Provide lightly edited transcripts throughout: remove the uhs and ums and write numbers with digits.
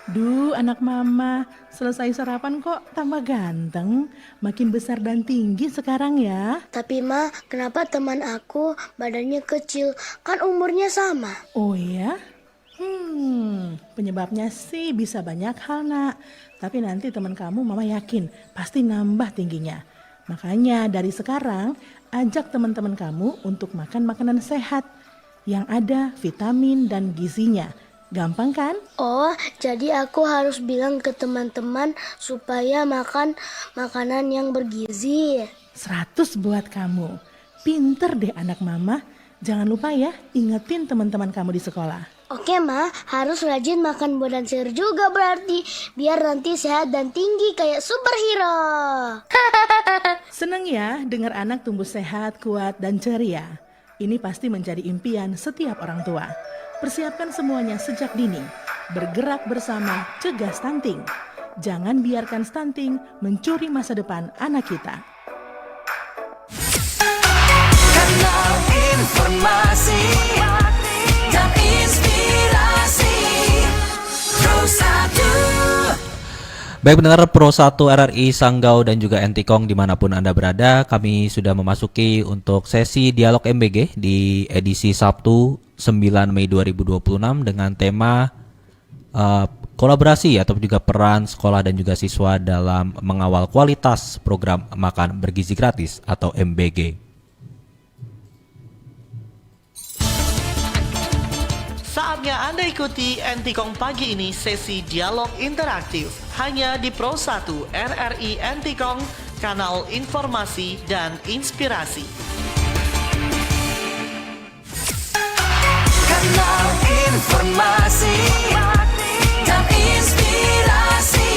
Duh, anak mama, selesai sarapan kok tambah ganteng, makin besar dan tinggi sekarang ya. Tapi Ma, kenapa teman aku badannya kecil? Kan umurnya sama. Oh ya? Penyebabnya sih bisa banyak hal nak. Tapi nanti teman kamu mama yakin pasti nambah tingginya. Makanya dari sekarang ajak teman-teman kamu untuk makan makanan sehat yang ada vitamin dan gizinya. Gampang kan? Oh, jadi aku harus bilang ke teman-teman supaya makan makanan yang bergizi. 100 buat kamu. Pinter deh anak mama. Jangan lupa ya, ingetin teman-teman kamu di sekolah. Oke Ma, harus rajin makan buah dan sayur juga berarti. Biar nanti sehat dan tinggi kayak superhero. Seneng ya dengar anak tumbuh sehat, kuat, dan ceria. Ini pasti menjadi impian setiap orang tua. Persiapkan semuanya sejak dini. Bergerak bersama, cegah stunting. Jangan biarkan stunting mencuri masa depan anak kita. Kanal informasi dan inspirasi Pro 1. Baik pendengar Pro 1 RRI Sanggau dan juga Entikong dimanapun Anda berada, kami sudah memasuki untuk sesi Dialog MBG di edisi Sabtu 9 Mei 2026 dengan tema kolaborasi atau juga peran sekolah dan juga siswa dalam mengawal kualitas program makan bergizi gratis atau MBG. Saatnya Anda ikuti Entikong pagi ini sesi dialog interaktif hanya di Pro 1 RRI Entikong, kanal informasi dan inspirasi. Kanal informasi dan inspirasi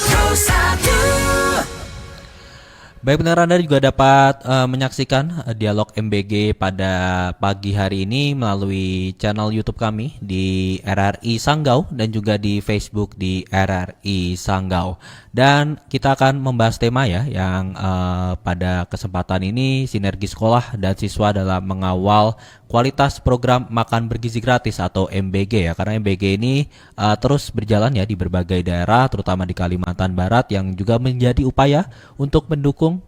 Pro 1. Baik benar Anda juga dapat menyaksikan dialog MBG pada pagi hari ini melalui channel YouTube kami di RRI Sanggau dan juga di Facebook di RRI Sanggau. Dan kita akan membahas tema ya yang pada kesempatan ini sinergi sekolah dan siswa dalam mengawal kualitas program makan bergizi gratis atau MBG ya, karena MBG ini terus berjalan ya di berbagai daerah terutama di Kalimantan Barat yang juga menjadi upaya untuk mendukung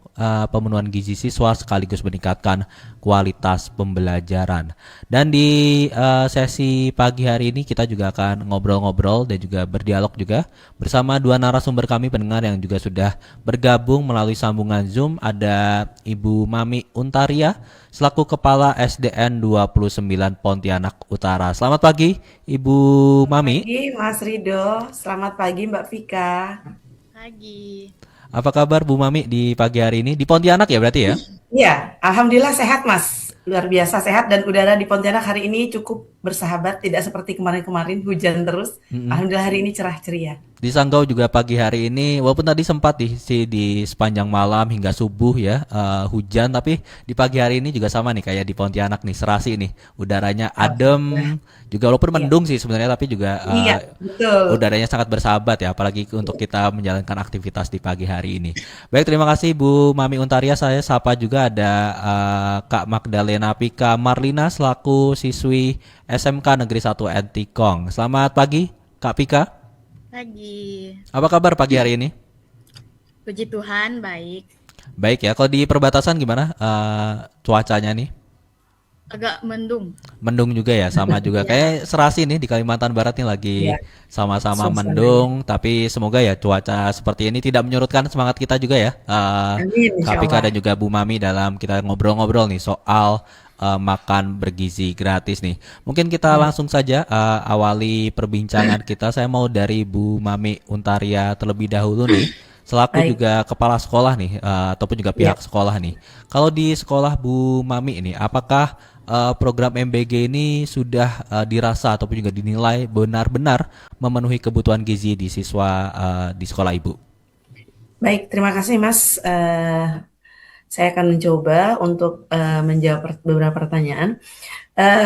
pemenuhan gizi siswa sekaligus meningkatkan kualitas pembelajaran. Dan di sesi pagi hari ini kita juga akan ngobrol-ngobrol dan juga berdialog juga bersama dua narasumber kami pendengar yang juga sudah bergabung melalui sambungan Zoom. Ada Ibu Mami Untaria selaku Kepala SDN 29 Pontianak Utara. Selamat pagi Ibu Mami. Pagi Mas Rido, selamat pagi Mbak Vika. Pagi. Apa kabar Bu Mami di pagi hari ini? Di Pontianak ya berarti ya? Iya, alhamdulillah sehat Mas. Luar biasa sehat dan udara di Pontianak hari ini cukup bersahabat, tidak seperti kemarin-kemarin hujan terus. Alhamdulillah hari ini cerah ceria. Di Sanggau juga pagi hari ini, walaupun tadi sempat di sepanjang malam hingga subuh ya hujan, tapi di pagi hari ini juga sama nih kayak di Pontianak nih, serasi nih, udaranya adem, juga walaupun mendung sih sebenarnya, tapi juga Iya, betul. udaranya sangat bersahabat ya, apalagi untuk kita menjalankan aktivitas di pagi hari ini. Baik, terima kasih Bu Mami Untaria. Saya sapa juga ada Kak Magdalena Pika Marlina selaku siswi SMK Negeri 1 Entikong. Selamat pagi Kak Pika. Pagi. Apa kabar pagi hari ini? Puji Tuhan, baik. Baik ya, kalau di perbatasan gimana cuacanya nih? Agak mendung. Mendung juga ya, sama juga. Ya. Kayak serasi nih di Kalimantan Barat nih lagi Iya, sama-sama suasananya. mendung. Tapi semoga ya cuaca seperti ini tidak menyurutkan semangat kita juga ya. Amin, Kak insya Pika Allah. dan juga Bu Mami dalam kita ngobrol-ngobrol nih soal makan bergizi gratis nih. Mungkin kita langsung saja awali perbincangan kita. Saya mau dari Bu Mami Untaria terlebih dahulu nih. Selaku Baik, juga kepala sekolah nih, ataupun juga ya. pihak sekolah nih. Kalau di sekolah Bu Mami ini, apakah program MBG ini sudah dirasa ataupun juga dinilai benar-benar memenuhi kebutuhan gizi di siswa di sekolah Ibu? Baik, terima kasih Mas. Saya akan mencoba untuk menjawab beberapa pertanyaan.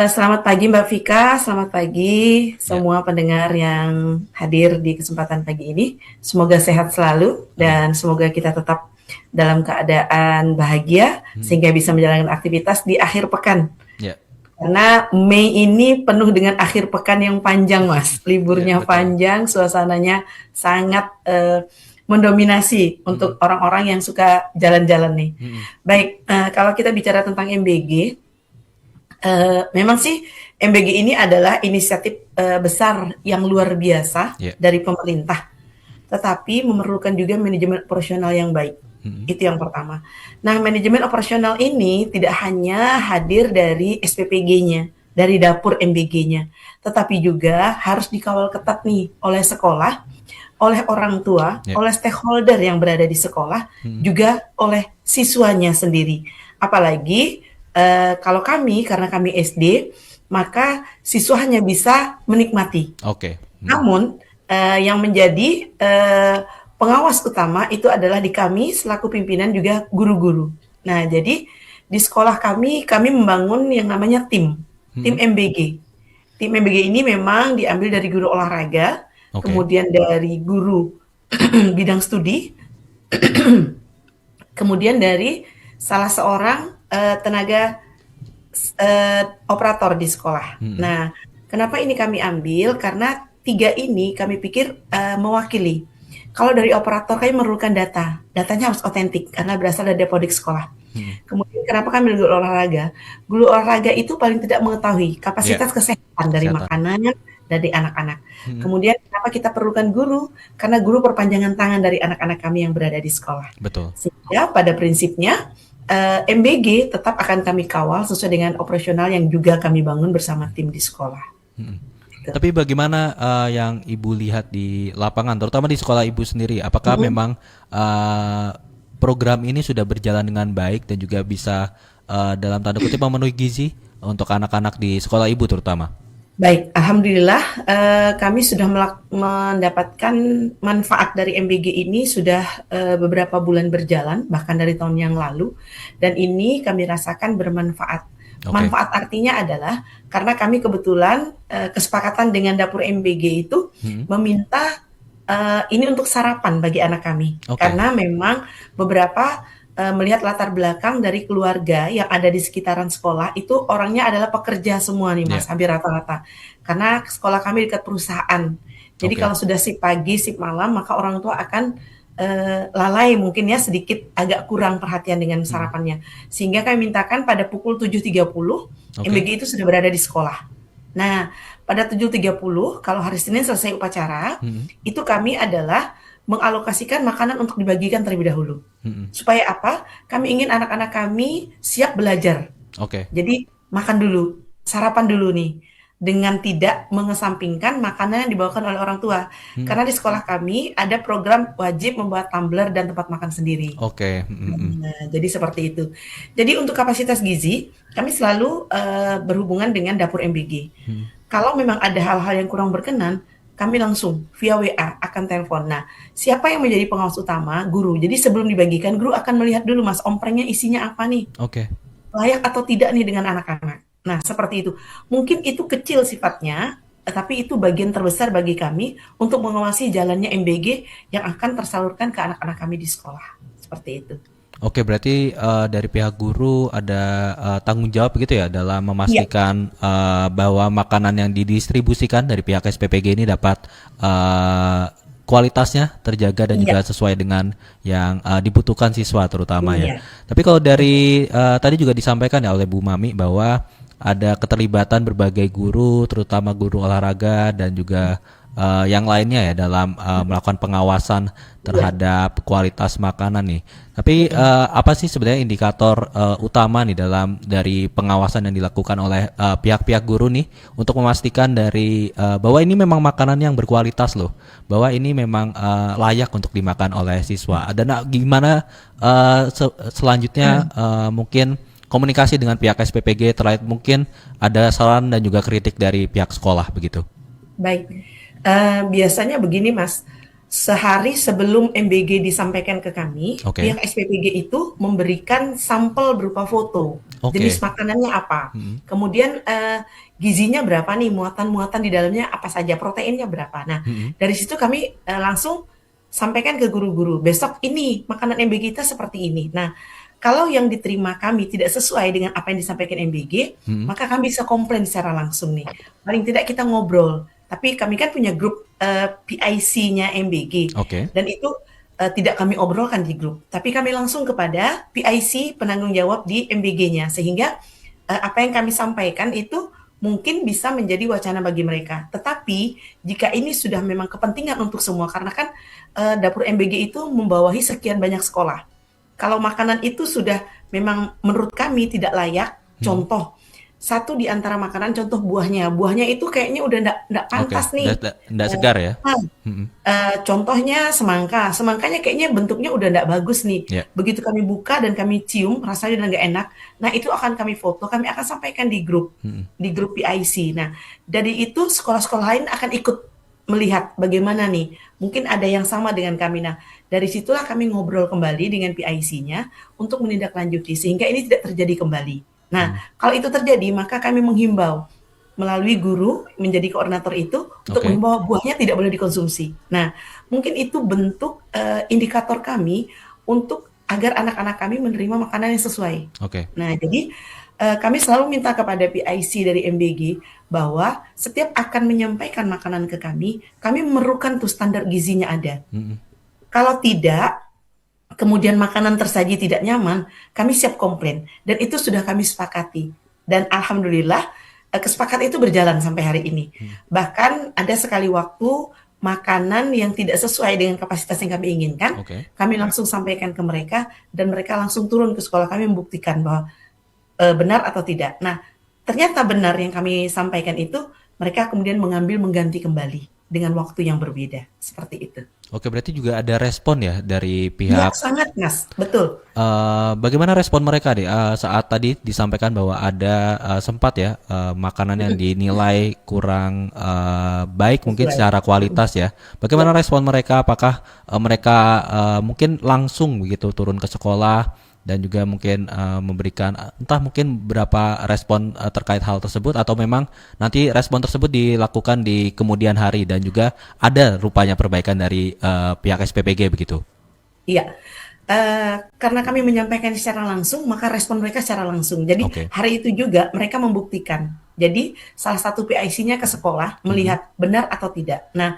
Selamat pagi Mbak Vika, selamat pagi Ya, semua pendengar yang hadir di kesempatan pagi ini. Semoga sehat selalu amin. dan semoga kita tetap dalam keadaan bahagia Hmm, sehingga bisa menjalankan aktivitas di akhir pekan ya, Karena Mei ini penuh dengan akhir pekan yang panjang, Mas. Liburnya betul. panjang, suasananya sangat mendominasi untuk orang-orang yang suka jalan-jalan nih. Baik, kalau kita bicara tentang MBG, memang sih MBG ini adalah inisiatif besar yang luar biasa Ya. dari pemerintah, tetapi memerlukan juga manajemen operasional yang baik. Itu yang pertama. Nah, manajemen operasional ini tidak hanya hadir dari SPPG-nya, dari dapur MBG-nya, tetapi juga harus dikawal ketat nih oleh sekolah, oleh orang tua, Ya. oleh stakeholder yang berada di sekolah, juga oleh siswanya sendiri. Apalagi kalau kami, karena kami SD, maka siswa hanya bisa menikmati. Oke. Namun yang menjadi pengawas utama itu adalah di kami selaku pimpinan juga guru-guru. Nah, jadi di sekolah kami membangun yang namanya tim MBG. Tim MBG ini memang diambil dari guru olahraga, Oke. kemudian dari guru bidang studi, kemudian dari salah seorang tenaga operator di sekolah. Nah, kenapa ini kami ambil? Karena tiga ini kami pikir mewakili. Kalau dari operator kami memerlukan data, datanya harus otentik karena berasal dari Dapodik sekolah. Kemudian kenapa kami guru olahraga? Guru olahraga itu paling tidak mengetahui kapasitas kesehatan dari Kesehatan. makanan dari anak-anak. Kemudian kenapa kita perlukan guru? Karena guru perpanjangan tangan dari anak-anak kami yang berada di sekolah. Betul. Sehingga pada prinsipnya MBG tetap akan kami kawal sesuai dengan operasional yang juga kami bangun bersama tim di sekolah. Tapi bagaimana yang Ibu lihat di lapangan, terutama di sekolah Ibu sendiri? Apakah memang program ini sudah berjalan dengan baik dan juga bisa dalam tanda kutip memenuhi gizi untuk anak-anak di sekolah Ibu terutama? Baik, alhamdulillah kami sudah mendapatkan manfaat dari MBG ini sudah beberapa bulan berjalan, bahkan dari tahun yang lalu, dan ini kami rasakan bermanfaat. Oke. Manfaat artinya adalah karena kami kebetulan kesepakatan dengan dapur MBG itu meminta ini untuk sarapan bagi anak kami, Oke. karena memang beberapa melihat latar belakang dari keluarga yang ada di sekitaran sekolah itu orangnya adalah pekerja semua nih Mas, hampir rata-rata. Karena sekolah kami dekat perusahaan. Jadi Oke. kalau sudah shift pagi, shift malam, maka orang tua akan lalai mungkin ya sedikit agak kurang perhatian dengan sarapannya. Sehingga kami mintakan pada pukul 7.30 MBG itu sudah berada di sekolah. Nah, pada 7.30 kalau hari Senin selesai upacara, itu kami adalah mengalokasikan makanan untuk dibagikan terlebih dahulu. Supaya apa? Kami ingin anak-anak kami siap belajar. Oke. Jadi makan dulu, sarapan dulu nih. Dengan tidak mengesampingkan makanan yang dibawakan oleh orang tua. Karena di sekolah kami ada program wajib membuat tumbler dan tempat makan sendiri. Oke. Nah, jadi seperti itu. Jadi untuk kapasitas gizi, kami selalu berhubungan dengan dapur MBG. Kalau memang ada hal-hal yang kurang berkenan, kami langsung via WA akan telepon. Nah, siapa yang menjadi pengawas utama? Guru. Jadi sebelum dibagikan, guru akan melihat dulu, Mas, omprengnya isinya apa nih? Oke. Layak atau tidak nih dengan anak-anak. Nah, seperti itu. Mungkin itu kecil sifatnya, tapi itu bagian terbesar bagi kami untuk mengawasi jalannya MBG yang akan tersalurkan ke anak-anak kami di sekolah. Seperti itu. Oke, berarti dari pihak guru ada tanggung jawab gitu ya dalam memastikan bahwa makanan yang didistribusikan dari pihak SPPG ini dapat kualitasnya terjaga dan juga sesuai dengan yang dibutuhkan siswa terutama ya. Tapi kalau dari tadi juga disampaikan ya oleh Bu Mami bahwa ada keterlibatan berbagai guru, terutama guru olahraga dan juga yang lainnya ya dalam melakukan pengawasan terhadap kualitas makanan nih. Tapi apa sih sebenarnya indikator utama nih dari pengawasan yang dilakukan oleh pihak-pihak guru nih untuk memastikan dari bahwa ini memang makanan yang berkualitas loh, bahwa ini memang layak untuk dimakan oleh siswa. Dan gimana selanjutnya mungkin komunikasi dengan pihak SPPG terkait mungkin ada saran dan juga kritik dari pihak sekolah begitu. Baik. Biasanya begini Mas, sehari sebelum MBG disampaikan ke kami, pihak SPPG itu memberikan sampel berupa foto, jenis makanannya apa, kemudian gizinya berapa nih, muatan-muatan di dalamnya apa saja, proteinnya berapa. Nah, dari situ kami langsung sampaikan ke guru-guru, besok ini makanan MBG kita seperti ini. Nah, Kalau yang diterima kami tidak sesuai dengan apa yang disampaikan MBG, maka kami bisa komplain secara langsung nih. Paling tidak kita ngobrol. Tapi kami kan punya grup PIC-nya MBG. Oke. Dan itu tidak kami obrolkan di grup. Tapi kami langsung kepada PIC penanggung jawab di MBG-nya. Sehingga apa yang kami sampaikan itu mungkin bisa menjadi wacana bagi mereka. Tetapi jika ini sudah memang kepentingan untuk semua, karena kan dapur MBG itu membawahi sekian banyak sekolah. Kalau makanan itu sudah memang menurut kami tidak layak, contoh satu di antara makanan, contoh buahnya itu kayaknya udah nggak pantas nih. Nggak segar ya? Contohnya semangkanya kayaknya bentuknya udah nggak bagus nih. Ya. Begitu kami buka dan kami cium, rasanya udah nggak enak. Nah itu akan kami foto, kami akan sampaikan di grup PIC. Nah dari itu sekolah-sekolah lain akan ikut melihat bagaimana nih, mungkin ada yang sama dengan kami. Nah, dari situlah kami ngobrol kembali dengan PIC-nya untuk menindaklanjuti sehingga ini tidak terjadi kembali. Nah, kalau itu terjadi, maka kami menghimbau melalui guru menjadi koordinator itu untuk menghimbau buahnya tidak boleh dikonsumsi. Nah, mungkin itu bentuk indikator kami untuk agar anak-anak kami menerima makanan yang sesuai. Nah, jadi kami selalu minta kepada PIC dari MBG bahwa setiap akan menyampaikan makanan ke kami memerlukan tuh standar gizinya ada. Kalau tidak, kemudian makanan tersaji tidak nyaman, kami siap komplain. Dan itu sudah kami sepakati. Dan alhamdulillah, kesepakatan itu berjalan sampai hari ini. Bahkan ada sekali waktu makanan yang tidak sesuai dengan kapasitas yang kami inginkan, kami langsung sampaikan ke mereka, dan mereka langsung turun ke sekolah kami membuktikan bahwa benar atau tidak. Nah, ternyata benar yang kami sampaikan itu, mereka kemudian mengganti kembali dengan waktu yang berbeda, seperti itu. Oke, berarti juga ada respon ya dari Ya, pihak. sangat, Mas. Betul. Bagaimana respon mereka deh saat tadi disampaikan bahwa ada sempat ya makanan yang dinilai kurang baik mungkin secara kualitas ya. Bagaimana respon mereka? Apakah mereka mungkin langsung begitu turun ke sekolah dan juga mungkin memberikan entah mungkin berapa respon terkait hal tersebut, atau memang nanti respon tersebut dilakukan di kemudian hari dan juga ada rupanya perbaikan dari pihak SPPG begitu? Iya, karena kami menyampaikan secara langsung, maka respon mereka secara langsung. Jadi hari itu juga mereka membuktikan. Jadi salah satu PIC-nya ke sekolah melihat benar atau tidak. Nah,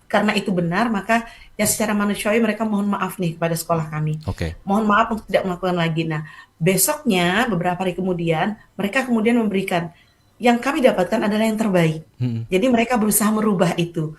karena itu benar, maka ya secara manusiawi mereka mohon maaf nih kepada sekolah kami. Mohon maaf untuk tidak melakukan lagi. Nah, besoknya beberapa hari kemudian mereka kemudian memberikan yang kami dapatkan adalah yang terbaik. Jadi mereka berusaha merubah itu.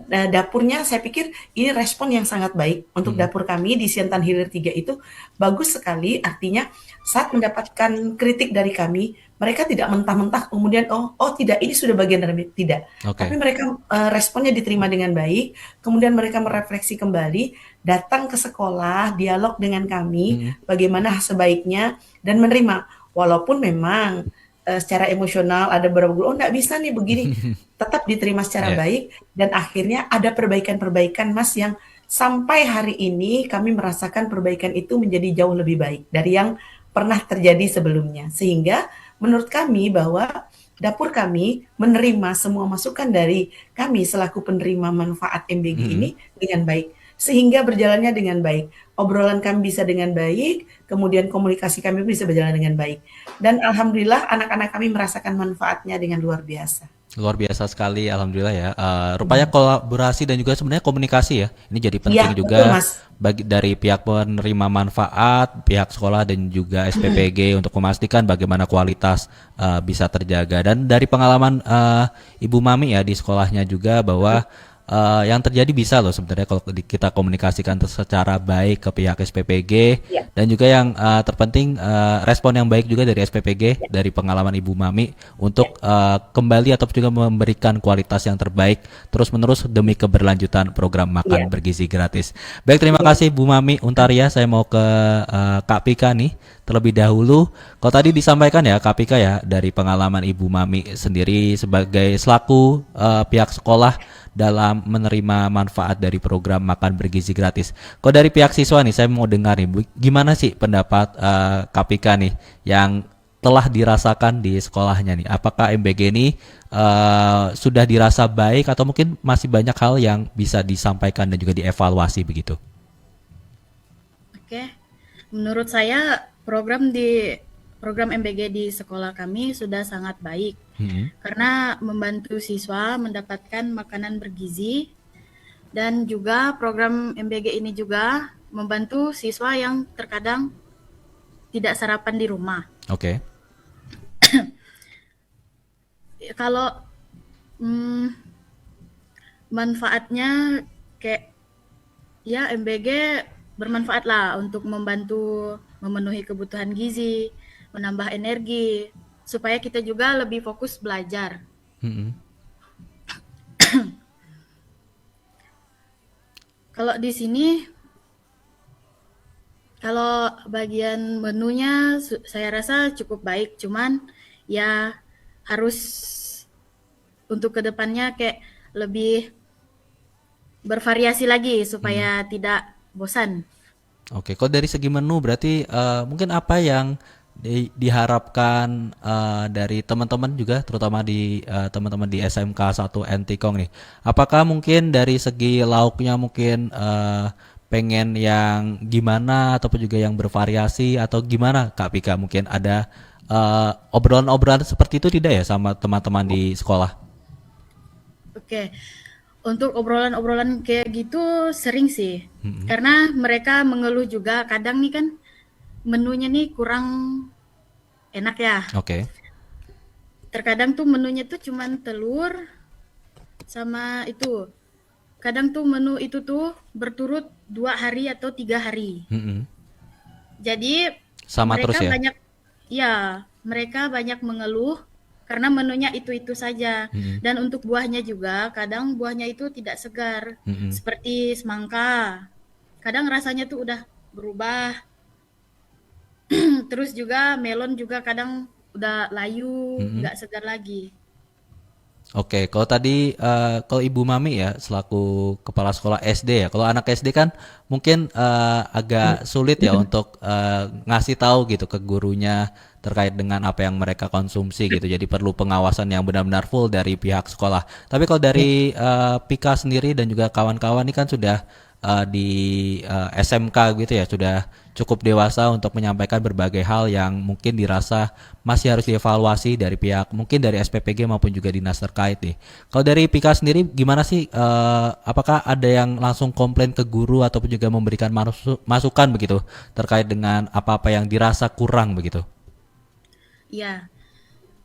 Nah, dapurnya saya pikir ini respon yang sangat baik untuk dapur kami di Siantan Hilir 3 itu bagus sekali. Artinya saat mendapatkan kritik dari kami, mereka tidak mentah-mentah kemudian oh tidak, ini sudah bagian dari tidak. Tapi mereka responnya diterima dengan baik, kemudian mereka merefleksi kembali, datang ke sekolah, dialog dengan kami bagaimana sebaiknya dan menerima. Walaupun memang secara emosional ada beberapa guru, nggak bisa nih begini, tetap diterima secara baik, dan akhirnya ada perbaikan-perbaikan, Mas, yang sampai hari ini kami merasakan perbaikan itu menjadi jauh lebih baik dari yang pernah terjadi sebelumnya. Sehingga menurut kami bahwa dapur kami menerima semua masukan dari kami selaku penerima manfaat MBG ini dengan baik, sehingga berjalannya dengan baik. Obrolan kami bisa dengan baik, kemudian komunikasi kami bisa berjalan dengan baik. Dan alhamdulillah anak-anak kami merasakan manfaatnya dengan luar biasa. Luar biasa sekali, alhamdulillah ya. Rupanya kolaborasi dan juga sebenarnya komunikasi ya, ini jadi penting juga betul, Mas. bagi dari pihak penerima manfaat, pihak sekolah dan juga SPPG untuk memastikan bagaimana kualitas bisa terjaga. Dan dari pengalaman Ibu Mami ya di sekolahnya juga bahwa yang terjadi bisa loh sebenarnya kalau kita komunikasikan secara baik ke pihak SPPG, dan juga yang terpenting respon yang baik juga dari SPPG dari pengalaman Ibu Mami untuk kembali atau juga memberikan kualitas yang terbaik terus menerus demi keberlanjutan program makan bergizi gratis. Baik, terima kasih Bu Mami Untaria. Saya mau ke Kak Pika nih terlebih dahulu. Kalau tadi disampaikan ya Kak Pika ya dari pengalaman Ibu Mami sendiri sebagai selaku pihak sekolah dalam menerima manfaat dari program makan bergizi gratis. Kalau dari pihak siswa nih, saya mau dengar nih, gimana sih pendapat Kak Pika nih yang telah dirasakan di sekolahnya nih? Apakah MBG ini sudah dirasa baik atau mungkin masih banyak hal yang bisa disampaikan dan juga dievaluasi begitu? Oke, menurut saya program MBG di sekolah kami sudah sangat baik karena membantu siswa mendapatkan makanan bergizi, dan juga program MBG ini juga membantu siswa yang terkadang tidak sarapan di rumah. Oke. Kalau manfaatnya kayak ya MBG bermanfaat lah untuk membantu memenuhi kebutuhan gizi, menambah energi, supaya kita juga lebih fokus belajar. Mm-mm. Kalau di sini, kalau bagian menunya saya rasa cukup baik, cuman ya harus untuk kedepannya kayak lebih bervariasi lagi supaya tidak bosan. Oke, kalau dari segi menu berarti mungkin apa yang diharapkan dari teman-teman juga, terutama di teman-teman di SMK 1 Entikong nih. Apakah mungkin dari segi lauknya mungkin pengen yang gimana ataupun juga yang bervariasi atau gimana Kak Pika? Mungkin ada obrolan-obrolan seperti itu tidak ya sama teman-teman di sekolah? Oke, untuk obrolan-obrolan kayak gitu sering sih, karena mereka mengeluh juga kadang nih kan menunya nih kurang enak ya. Oke. Terkadang tuh menunya tuh cuman telur sama itu. Kadang tuh menu itu tuh berturut 2 hari atau 3 hari. Mm-mm. Jadi Sama mereka terus ya? mereka banyak mengeluh karena menunya itu-itu saja. Dan untuk buahnya juga kadang buahnya itu tidak segar. Mm-mm. Seperti semangka. Kadang rasanya tuh udah berubah. Terus juga melon juga kadang udah layu, nggak segar lagi. Oke, kalau tadi kalau Ibu Mami ya selaku kepala sekolah SD ya, kalau anak SD kan mungkin agak sulit ya untuk ngasih tahu gitu ke gurunya terkait dengan apa yang mereka konsumsi gitu. Jadi perlu pengawasan yang benar-benar full dari pihak sekolah. Tapi kalau dari Pika sendiri dan juga kawan-kawan ini kan sudah di SMK gitu ya, sudah cukup dewasa untuk menyampaikan berbagai hal yang mungkin dirasa masih harus dievaluasi dari pihak mungkin dari SPPG maupun juga dinas terkait nih. Kalau dari Pika sendiri gimana sih? Apakah ada yang langsung komplain ke guru ataupun juga memberikan masukan begitu terkait dengan apa-apa yang dirasa kurang begitu? Ya,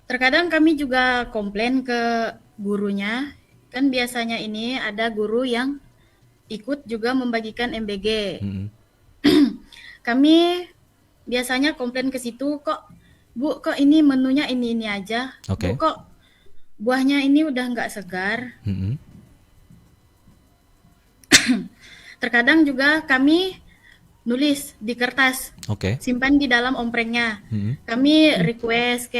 terkadang kami juga komplain ke gurunya. Kan biasanya ini ada guru yang ikut juga membagikan MBG. Kami biasanya komplain ke situ, kok Bu, kok ini menunya ini aja. Oke. Bu, kok buahnya ini udah nggak segar. Terkadang juga kami nulis di kertas, Oke. simpan di dalam omprengnya. Kami request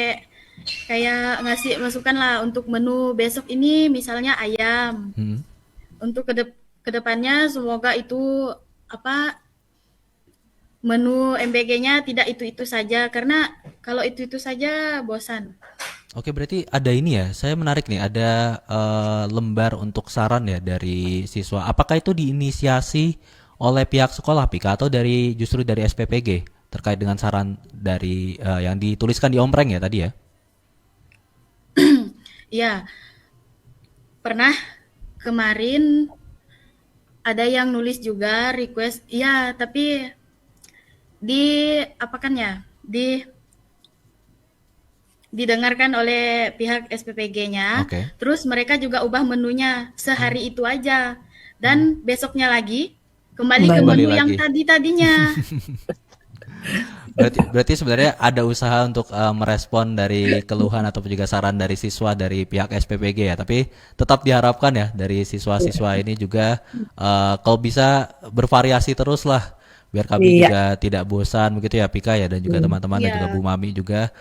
kayak ngasih masukan lah untuk menu besok ini misalnya ayam. Untuk kedepannya semoga itu menu MBG-nya tidak itu-itu saja, karena kalau itu-itu saja bosan. Oke, berarti ada ini ya, saya menarik nih, ada lembar untuk saran ya dari siswa. Apakah itu diinisiasi oleh pihak sekolah Pika atau justru dari SPPG terkait dengan saran dari yang dituliskan di ompreng ya tadi ya? Ya, pernah kemarin ada yang nulis juga request, ya tapi didengarkan oleh pihak SPPG-nya. Oke. Terus mereka juga ubah menunya sehari itu aja, dan besoknya lagi kembali ke Kembali menu yang lagi. tadinya. Berarti sebenarnya ada usaha untuk merespon dari keluhan ataupun juga saran dari siswa dari pihak SPPG ya. Tapi tetap diharapkan ya dari siswa-siswa ini juga kalau bisa bervariasi terus lah, biar kami juga tidak bosan begitu ya Pika ya, dan juga teman-teman dan juga Bu Mami juga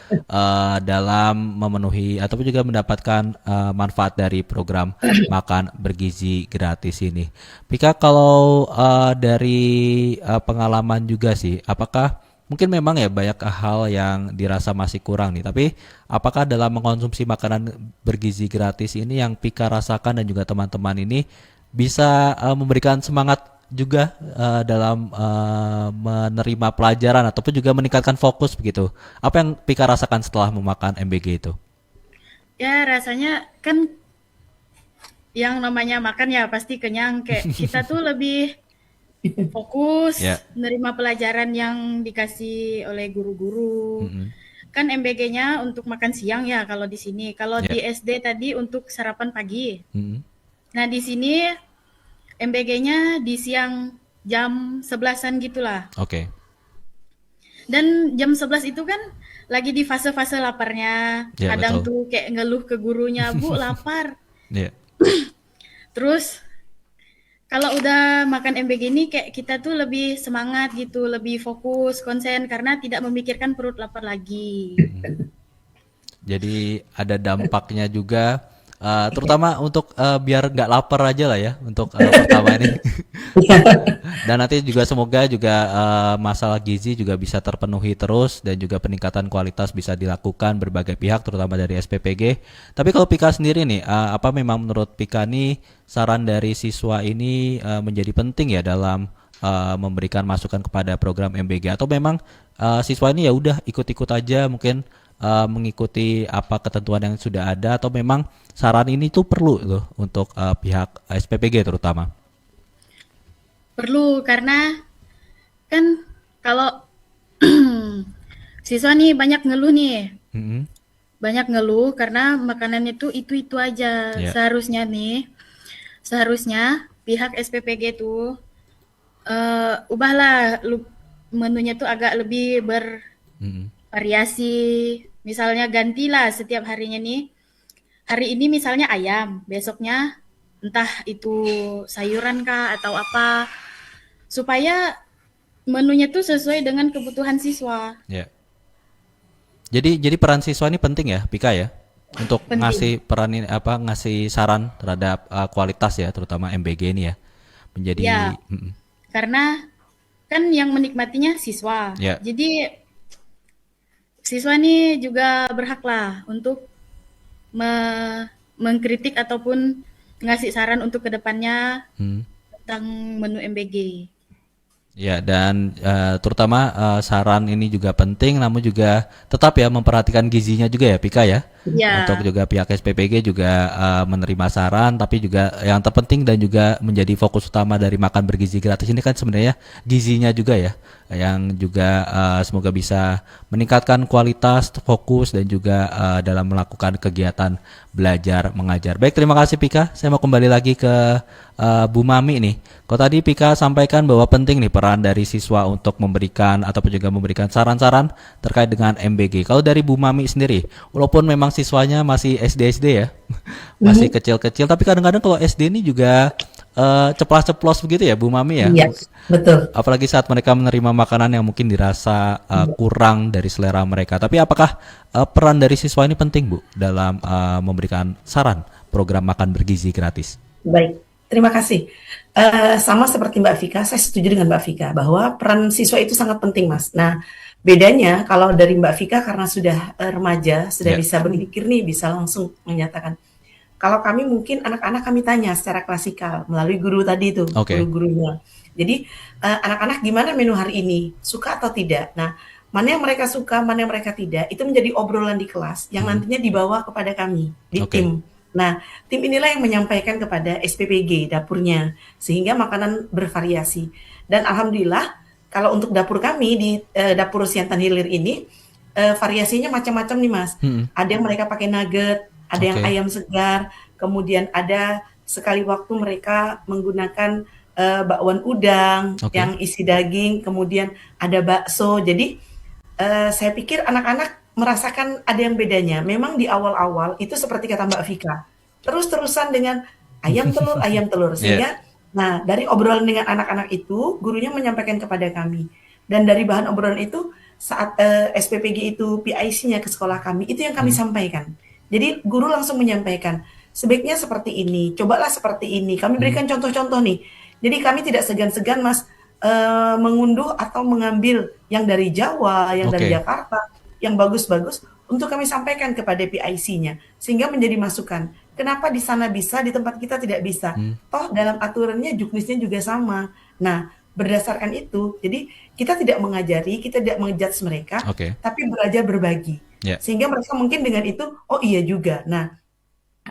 dalam memenuhi ataupun juga mendapatkan manfaat dari program makan bergizi gratis ini. Pika, kalau dari pengalaman juga sih, apakah mungkin memang ya banyak hal yang dirasa masih kurang nih, tapi apakah dalam mengkonsumsi makanan bergizi gratis ini yang Pika rasakan dan juga teman-teman ini bisa memberikan semangat juga dalam menerima pelajaran ataupun juga meningkatkan fokus begitu. Apa yang Pika rasakan setelah memakan MBG itu? Ya rasanya kan yang namanya makan ya pasti kenyang, kayak kita tuh lebih fokus Ya. nerima pelajaran yang dikasih oleh guru-guru. Mm-mm. Kan MBG-nya untuk makan siang ya kalau di sini. Kalau Ya. di SD tadi untuk sarapan pagi. Mm-mm. Nah, di sini MBG-nya di siang jam 11-an gitulah. Oke. Dan jam 11 itu kan lagi di fase-fase laparnya. Ya, Kadang betul. tuh kayak ngeluh ke gurunya, "Bu, lapar." Ya. Terus kalau udah makan MBG ini kayak kita tuh lebih semangat gitu, lebih fokus, konsen karena tidak memikirkan perut lapar lagi. Jadi ada dampaknya juga, terutama untuk biar nggak lapar aja lah ya untuk pertama ini. Dan nanti juga semoga juga masalah gizi juga bisa terpenuhi terus dan juga peningkatan kualitas bisa dilakukan berbagai pihak terutama dari SPPG. Tapi kalau Pika sendiri nih, apa memang menurut Pika nih saran dari siswa ini menjadi penting ya dalam memberikan masukan kepada program MBG atau memang siswa ini ya udah ikut-ikut aja mungkin mengikuti apa ketentuan yang sudah ada atau memang saran ini tuh perlu loh untuk pihak SPPG terutama. Perlu karena kan kalau siswa nih banyak ngeluh nih. Mm-mm. Banyak ngeluh karena makanannya tuh itu-itu aja. Ya. Seharusnya pihak SPPG tuh ubahlah menunya tuh agak lebih Mm-mm. bervariasi. Misalnya gantilah setiap harinya nih. Hari ini misalnya ayam, besoknya entah itu sayuran kah atau apa. Supaya menunya tuh sesuai dengan kebutuhan siswa. Ya. Jadi peran siswa ini penting ya, Pika ya, untuk Penting. ngasih peran ini apa ngasih saran terhadap kualitas ya, terutama MBG ini ya, menjadi. Ya. Mm-mm. Karena kan yang menikmatinya siswa. Ya. Jadi siswa ini juga berhak lah untuk mengkritik ataupun ngasih saran untuk kedepannya Hmm. tentang menu MBG. Ya, dan terutama saran ini juga penting, namun juga tetap ya memperhatikan gizinya juga ya, Pika ya. Ya. Untuk juga pihak SPPG juga menerima saran, tapi juga yang terpenting dan juga menjadi fokus utama dari makan bergizi gratis ini kan sebenarnya gizinya juga ya, yang juga semoga bisa meningkatkan kualitas, fokus dan juga dalam melakukan kegiatan belajar mengajar. Baik, terima kasih Pika. Saya mau kembali lagi ke Bu Mami nih. Kalau tadi Pika sampaikan bahwa penting nih peran dari siswa untuk memberikan ataupun juga memberikan saran-saran terkait dengan MBG. Kalau dari Bu Mami sendiri, walaupun memang siswanya masih SD ya, masih kecil-kecil, tapi kadang-kadang kalau SD ini juga ceplas-ceplos begitu ya Bu Mami ya. Iya, betul. Apalagi saat mereka menerima makanan yang mungkin dirasa kurang dari selera mereka. Tapi apakah peran dari siswa ini penting Bu dalam memberikan saran program makan bergizi gratis? Baik, terima kasih. Sama seperti Mbak Vika, saya setuju dengan Mbak Vika bahwa peran siswa itu sangat penting, Mas. Nah, bedanya kalau dari Mbak Vika karena sudah remaja, sudah Ya. bisa berpikir nih, bisa langsung menyatakan. Kalau kami mungkin anak-anak kami tanya secara klasikal melalui guru tadi itu, Oke. guru-gurunya. Jadi anak-anak gimana menu hari ini, suka atau tidak? Nah, mana yang mereka suka, mana yang mereka tidak, itu menjadi obrolan di kelas yang nantinya dibawa kepada kami di Oke. tim. Nah, tim inilah yang menyampaikan kepada SPPG dapurnya sehingga makanan bervariasi. Dan alhamdulillah kalau untuk dapur kami di dapur Siantan Hilir ini variasinya macam-macam nih Mas. Mm-mm. Ada yang mereka pakai nugget, ada yang Oke. ayam segar, kemudian ada sekali waktu mereka menggunakan bakwan udang Oke. yang isi daging, kemudian ada bakso. Jadi saya pikir anak-anak merasakan ada yang bedanya. Memang di awal-awal itu seperti kata Mbak Vika, terus-terusan dengan ayam telur, sehingga nah dari obrolan dengan anak-anak itu gurunya menyampaikan kepada kami. Dan dari bahan obrolan itu saat SPPG itu PIC-nya ke sekolah kami, itu yang kami sampaikan. Jadi guru langsung menyampaikan, sebaiknya seperti ini, cobalah seperti ini. Kami berikan contoh-contoh nih. Jadi kami tidak segan-segan Mas mengunduh atau mengambil yang dari Jawa, yang dari Oke. Jakarta, yang bagus-bagus untuk kami sampaikan kepada PIC-nya sehingga menjadi masukan. Kenapa di sana bisa, di tempat kita tidak bisa? Toh dalam aturannya juknisnya juga sama. Nah, berdasarkan itu, jadi kita tidak mengajari, kita tidak menjudge mereka, Oke. tapi belajar berbagi. Ya. Sehingga mereka mungkin dengan itu, oh iya juga. Nah,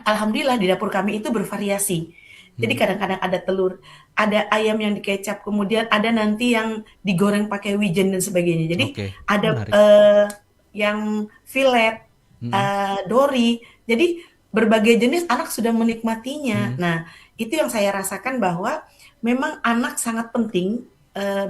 alhamdulillah di dapur kami itu bervariasi. Jadi kadang-kadang ada telur, ada ayam yang dikecap, kemudian ada nanti yang digoreng pakai wijen dan sebagainya. Jadi Oke. ada Menarik. yang filet, dori. Jadi berbagai jenis anak sudah menikmatinya. Nah, itu yang saya rasakan bahwa memang anak sangat penting,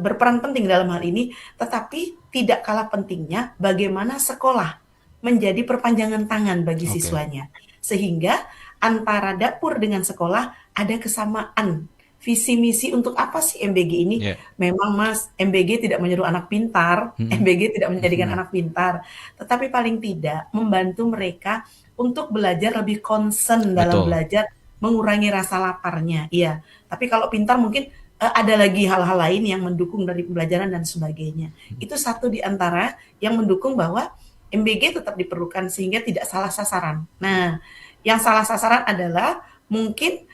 berperan penting dalam hal ini, tetapi tidak kalah pentingnya bagaimana sekolah menjadi perpanjangan tangan bagi Oke. siswanya. Sehingga antara dapur dengan sekolah ada kesamaan visi misi untuk apa sih MBG ini? Ya. Memang Mas, MBG tidak menyuruh anak pintar, MBG tidak menjadikan anak pintar, tetapi paling tidak membantu mereka untuk belajar lebih concern dalam Betul. belajar, mengurangi rasa laparnya. Iya, tapi kalau pintar mungkin ada lagi hal-hal lain yang mendukung dari pembelajaran dan sebagainya. Itu satu di antara yang mendukung bahwa MBG tetap diperlukan sehingga tidak salah sasaran. Nah, yang salah sasaran adalah mungkin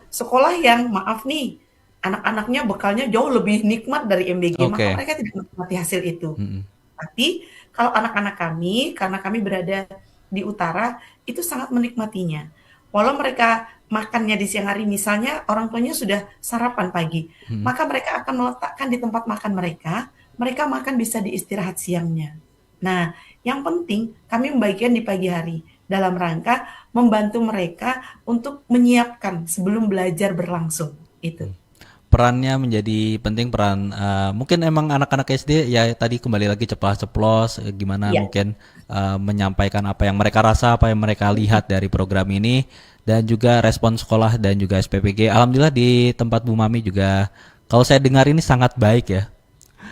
sekolah yang maaf nih, anak-anaknya bekalnya jauh lebih nikmat dari MBG, maka Oke. mereka tidak menikmati hasil itu. Mm-mm. Tapi kalau anak-anak kami, karena kami berada di utara, itu sangat menikmatinya. Walau mereka makannya di siang hari, misalnya orang tuanya sudah sarapan pagi, maka mereka akan meletakkan di tempat makan mereka, mereka makan bisa di istirahat siangnya. Nah, yang penting kami membagikan di pagi hari dalam rangka membantu mereka untuk menyiapkan sebelum belajar berlangsung. Itu. Perannya menjadi penting, peran mungkin emang anak-anak SD ya tadi kembali lagi ceplas-ceplos gimana Ya, mungkin menyampaikan apa yang mereka rasa, apa yang mereka lihat dari program ini, dan juga respon sekolah dan juga SPPG. Alhamdulillah di tempat Bu Mami juga kalau saya dengar ini sangat baik ya.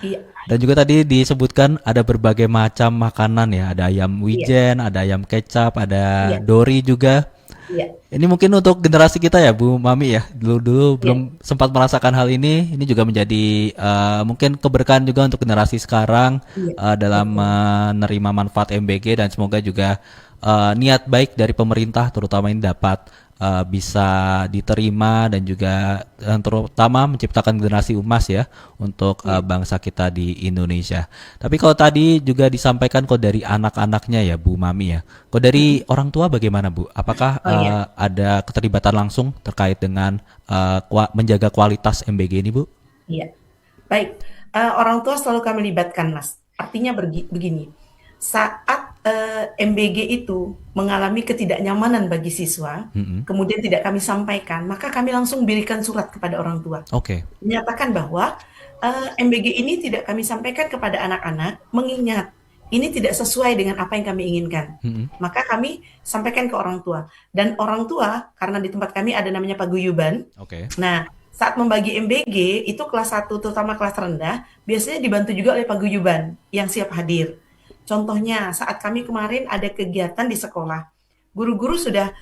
iya, Dan juga tadi disebutkan ada berbagai macam makanan ya, ada ayam iya, wijen, ada ayam kecap, ada iya, dori juga. iya, Ini mungkin untuk generasi kita ya Bu Mami ya, dulu-dulu iya, belum sempat merasakan hal ini juga menjadi mungkin keberkahan juga untuk generasi sekarang iya, dalam betul. menerima manfaat MBG, dan semoga juga niat baik dari pemerintah terutama ini dapat bisa diterima, dan juga terutama menciptakan generasi emas ya untuk Iya, bangsa kita di Indonesia. Tapi kalau tadi juga disampaikan kok dari anak-anaknya ya Bu Mami ya. Kok dari orang tua bagaimana Bu? Apakah oh iya, ada keterlibatan langsung terkait dengan menjaga kualitas MBG ini Bu? iya. Baik, orang tua selalu kami libatkan, Mas. Artinya begini, saat MBG itu mengalami ketidaknyamanan bagi siswa, Mm-mm. kemudian tidak kami sampaikan, maka kami langsung berikan surat kepada orang tua, Oke. menyatakan bahwa MBG ini tidak kami sampaikan kepada anak-anak, mengingat ini tidak sesuai dengan apa yang kami inginkan. Mm-mm. Maka kami sampaikan ke orang tua. Dan orang tua, karena di tempat kami ada namanya paguyuban, Oke. nah, saat membagi MBG, itu kelas 1, terutama kelas rendah, biasanya dibantu juga oleh paguyuban yang siap hadir. Contohnya, saat kami kemarin ada kegiatan di sekolah, guru-guru sudah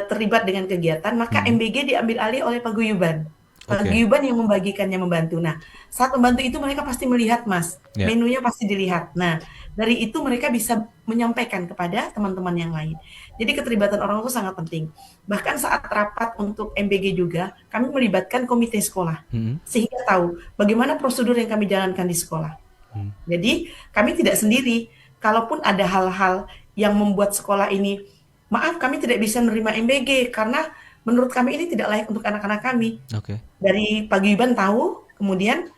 terlibat dengan kegiatan, maka Mm-mm. MBG diambil alih oleh paguyuban. Oke. Paguyuban yang membagikannya membantu. Nah, saat membantu itu mereka pasti melihat, Mas. Ya. Menunya pasti dilihat. Nah, dari itu mereka bisa menyampaikan kepada teman-teman yang lain. Jadi keterlibatan orang tua sangat penting. Bahkan saat rapat untuk MBG juga, kami melibatkan komite sekolah. Mm-mm. Sehingga tahu bagaimana prosedur yang kami jalankan di sekolah. Jadi kami tidak sendiri. Kalaupun ada hal-hal yang membuat sekolah ini, maaf kami tidak bisa menerima MBG karena menurut kami ini tidak layak untuk anak-anak kami. Oke. Dari paguyuban tahu, kemudian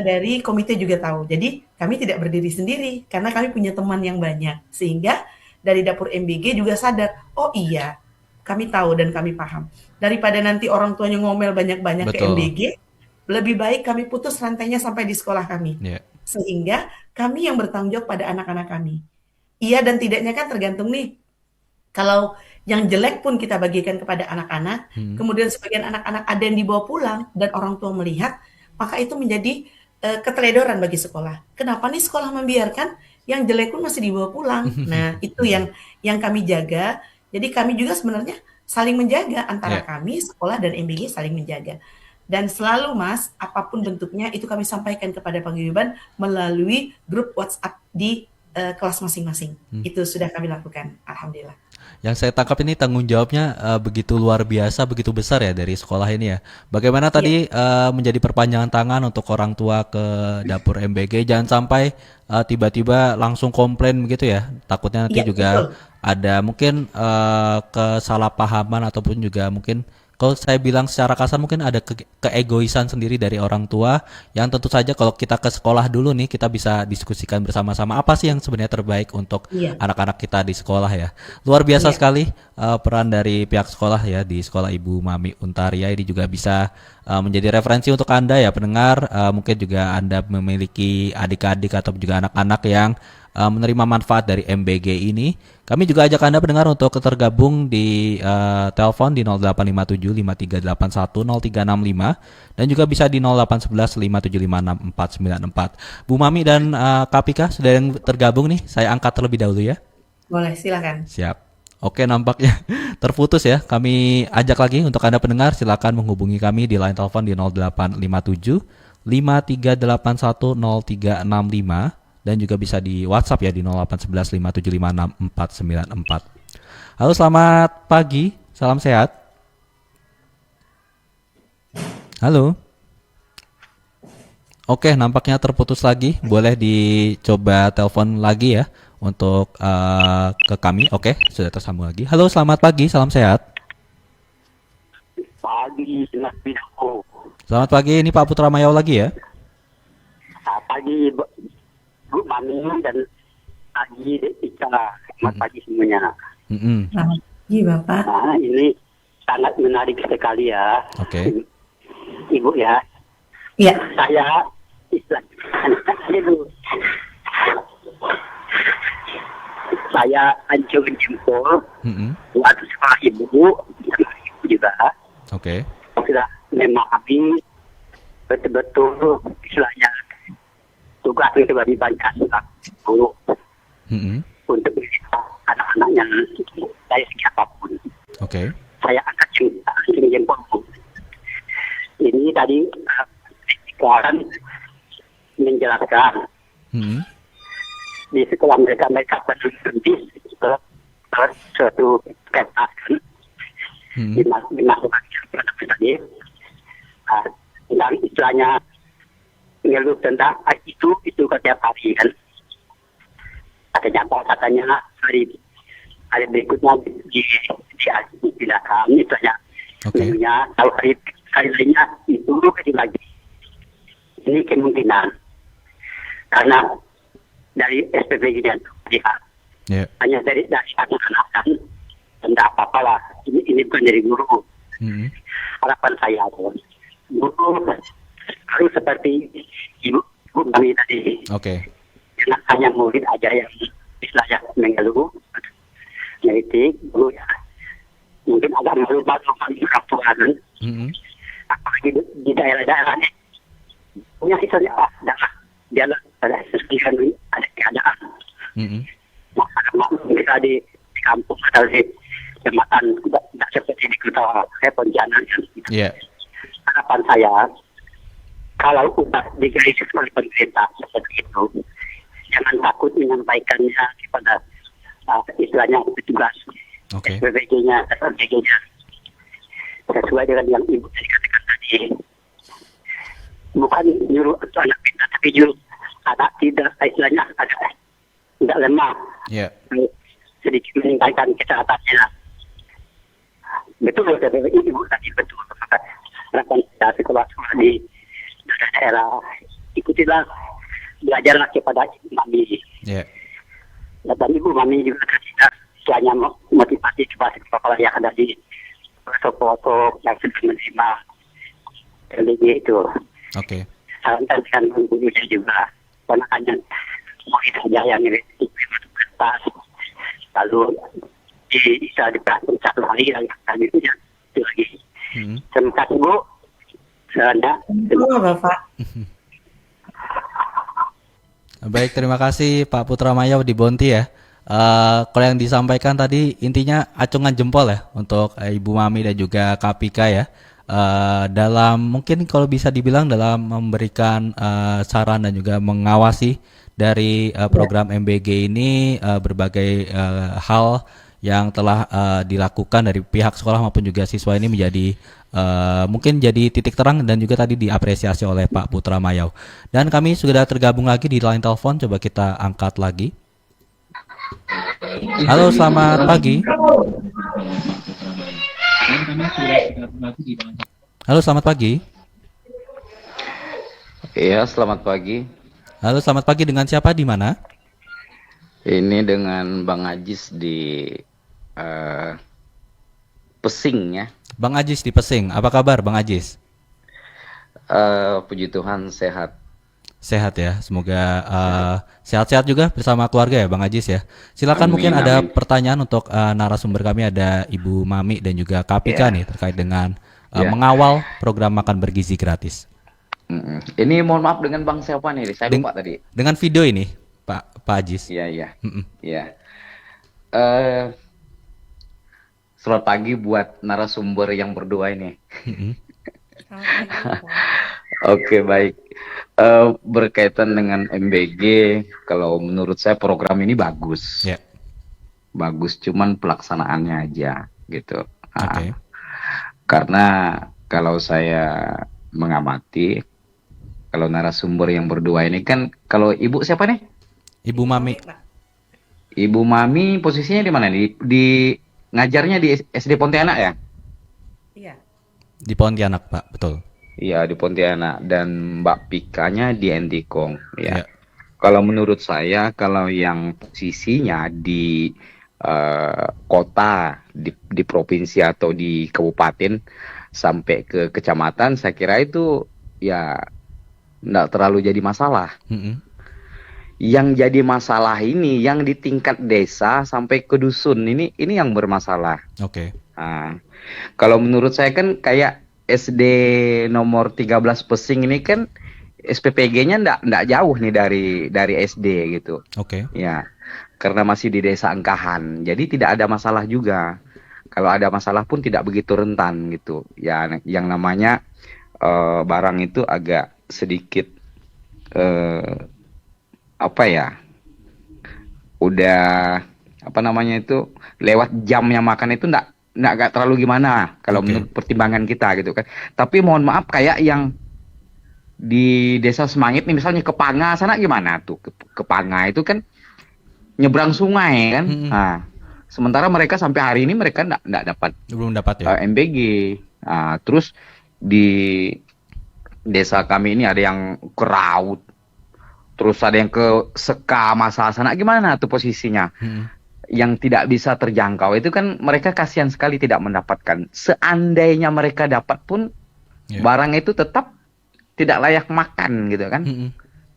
dari komite juga tahu. Jadi kami tidak berdiri sendiri karena kami punya teman yang banyak. Sehingga dari dapur MBG juga sadar, oh iya, kami tahu dan kami paham. Daripada nanti orang tuanya ngomel banyak-banyak ke Betul. MBG, lebih baik kami putus rantainya sampai di sekolah kami. Ya. Sehingga kami yang bertanggung jawab pada anak-anak kami. Iya dan tidaknya kan tergantung nih. Kalau yang jelek pun kita bagikan kepada anak-anak, kemudian sebagian anak-anak ada yang dibawa pulang dan orang tua melihat, maka itu menjadi keteledoran bagi sekolah. Kenapa nih sekolah membiarkan yang jelek pun masih dibawa pulang? Nah, itu yang kami jaga. Jadi kami juga sebenarnya saling menjaga antara Ya. kami, sekolah dan MBG saling menjaga. Dan selalu Mas, apapun bentuknya itu kami sampaikan kepada paguyuban melalui grup WhatsApp di kelas masing-masing. Itu sudah kami lakukan, alhamdulillah. Yang saya tangkap ini tanggung jawabnya begitu luar biasa, begitu besar ya dari sekolah ini ya. Bagaimana tadi menjadi perpanjangan tangan untuk orang tua ke dapur MBG, jangan sampai tiba-tiba langsung komplain begitu ya. Takutnya nanti Iya, juga betul. ada mungkin kesalahpahaman ataupun juga mungkin kalau saya bilang secara kasar mungkin ada keegoisan sendiri dari orang tua yang tentu saja kalau kita ke sekolah dulu nih kita bisa diskusikan bersama-sama apa sih yang sebenarnya terbaik untuk Iya. anak-anak kita di sekolah ya. Luar biasa Iya. sekali peran dari pihak sekolah ya di sekolah Ibu Mami Untaria ini juga bisa menjadi referensi untuk Anda ya pendengar. Mungkin juga Anda memiliki adik-adik atau juga anak-anak yang menerima manfaat dari MBG ini. Kami juga ajak Anda pendengar untuk tergabung di telepon di 0857 5381 0365 dan juga bisa di 0811 5756 494. Bu Mami dan Kapika sudah yang tergabung nih, saya angkat terlebih dahulu ya. Boleh, silakan. Siap. Oke, nampaknya terputus ya. Kami ajak lagi untuk Anda pendengar silakan menghubungi kami di line telepon di 0857 5381 0365 dan juga bisa di WhatsApp ya di 0811 5756 494. Halo, selamat pagi. Salam sehat. Halo. Oke, nampaknya terputus lagi. Boleh dicoba telepon lagi ya untuk ke kami. Oke, sudah tersambung lagi. Halo, selamat pagi. Salam sehat. Pagi, Mas Bidoko. Selamat pagi. Ini Pak Putra Mayau lagi ya. Pagi, Bu Mami dan pagi Ika. Selamat pagi semuanya. Mm-mm. Selamat pagi, Bapak. Nah, ini sangat menarik sekali ya. Oke. Ibu ya, Iya. saya Ibu. Saya ancur jempol Mm-mm. waktu sekolah ibu juga. Oke. Sudah memahami betul-betul istilahnya tugas yang bagi Pancasila itu Mm-mm. untuk anak-anak yang dari segi apapun. Oke. Saya angkat jempol. Ini tadi sekarang menjelaskan Mm-mm. di sekolah mereka perlu lebih ke suatu kertas kan Mm-mm. dimasukkan ke tadi dan istilahnya ngeluh tentang itu setiap hari kan katanya hari berikutnya di belakang istilahnya Oke. menunya kalau hari lainnya itu lagi ini kemungkinan karena dari SPPG-nya lihat Ya. hanya dari anak-anak kan tidak apa-apa lah ini bukan dari guru. Mm-mm. Harapan saya guru harus seperti ibu kami tadi Oke. jangan hanya murid aja yang istilahnya mengeluh ngeritik guru ya mungkin agak malu-malu orang tua kan Mm-mm. apalagi di daerah-daerah ini punya istilahnya dia ada sesuatu ada keadaan Mm-mm. ada maklum bisa di kampung atau di jembatan tidak seperti di kota Pontianak kan. Iya. Harapan saya kalau udah digaris oleh pemerintah seperti itu jangan takut menyampaikannya kepada istilahnya petugas Oke. SPPG-nya sesuai dengan yang ibu tadi katakan tadi bukan nyuruh anak kita tapi nyuruh anak tidak istilahnya agak tidak lemah Iya. sedikit meningkatkan kesehatannya betul ibu tadi betul harapan saya sekolah-sekolah di daerah ikutilah belajarlah kepada Mami Iya. dan ibu Mami juga kasih istilahnya motivasi kepada kepala yang ada di foto yang sudah menerima LDG itu Oke. sarankan dengan gurunya juga karena hanya murid saja yang kertas lalu bisa dipraktik satu hari lagi itu ya itu lagi. Mm-mm. Terima kasih Bu. Seranda. Halo, Bapak. Baik, terima kasih Pak Putra Mayau di Bonti ya. Kalau yang disampaikan tadi intinya acungan jempol ya untuk Ibu Mami dan juga Kapika ya. Dalam mungkin kalau bisa dibilang dalam memberikan saran dan juga mengawasi dari program MBG ini berbagai hal yang telah dilakukan dari pihak sekolah maupun juga siswa ini menjadi mungkin jadi titik terang dan juga tadi diapresiasi oleh Pak Putra Mayau. Dan kami sudah tergabung lagi di line telepon, coba kita angkat lagi. Halo, selamat pagi. Halo, selamat pagi. Iya, selamat pagi. Halo, selamat pagi, dengan siapa, di mana? Ini dengan Bang Ajis di Pesing ya. Bang Ajis di Pesing, apa kabar Bang Ajis? Puji Tuhan sehat. Sehat ya, semoga sehat-sehat juga bersama keluarga ya Bang Ajis ya. Silakan, Amin, mungkin ada amin. pertanyaan untuk narasumber kami, ada Ibu Mami dan juga Kapika nih terkait dengan Ya. mengawal program makan bergizi gratis. Ini mohon maaf dengan Bang siapa nih? Saya lupa tadi. Dengan video ini Pak Ajis. Iya, iya. Mm-mm. Iya. Selamat pagi buat narasumber yang berdua ini. Mm-mm. Oke, baik. Berkaitan dengan MBG, kalau menurut saya program ini bagus. Ya. Bagus, cuman pelaksanaannya aja gitu. Oke. Karena kalau saya mengamati, kalau narasumber yang berdua ini kan, kalau ibu siapa nih? Ibu Mami. Ibu Mami posisinya di mana nih? Di ngajarnya di SD Pontianak ya? Iya. Di Pontianak Pak, betul. Iya, di Pontianak. Dan Mbak Pikanya di Entikong ya. Iya. Kalau menurut saya, kalau yang posisinya di kota, di provinsi atau di kabupaten sampai ke kecamatan, saya kira itu ya enggak terlalu jadi masalah. Mm-mm. Yang jadi masalah ini yang di tingkat desa sampai ke dusun ini yang bermasalah. Oke. Nah, kalau menurut saya kan kayak SD nomor 13 Pesing ini kan SPPG-nya ndak jauh nih dari SD gitu. Oke. Ya, karena masih di desa Engkahan. Jadi tidak ada masalah juga. Kalau ada masalah pun tidak begitu rentan gitu. Ya, yang namanya barang itu agak sedikit apa ya? Udah apa namanya itu lewat jamnya makan itu nggak terlalu gimana kalau menurut pertimbangan kita gitu kan. Tapi mohon maaf kayak yang di Desa Semangit nih misalnya ke Panga sana gimana tuh? Ke Panga itu kan nyebrang sungai kan. Nah, sementara mereka sampai hari ini mereka nggak dapat Belum dapat ya. MBG. Nah, terus di desa kami ini ada yang ke Raut, terus ada yang ke Seka Masa sana gimana tuh posisinya? Yang tidak bisa terjangkau itu kan mereka kasihan sekali tidak mendapatkan. Seandainya mereka dapat pun barang itu tetap tidak layak makan gitu kan.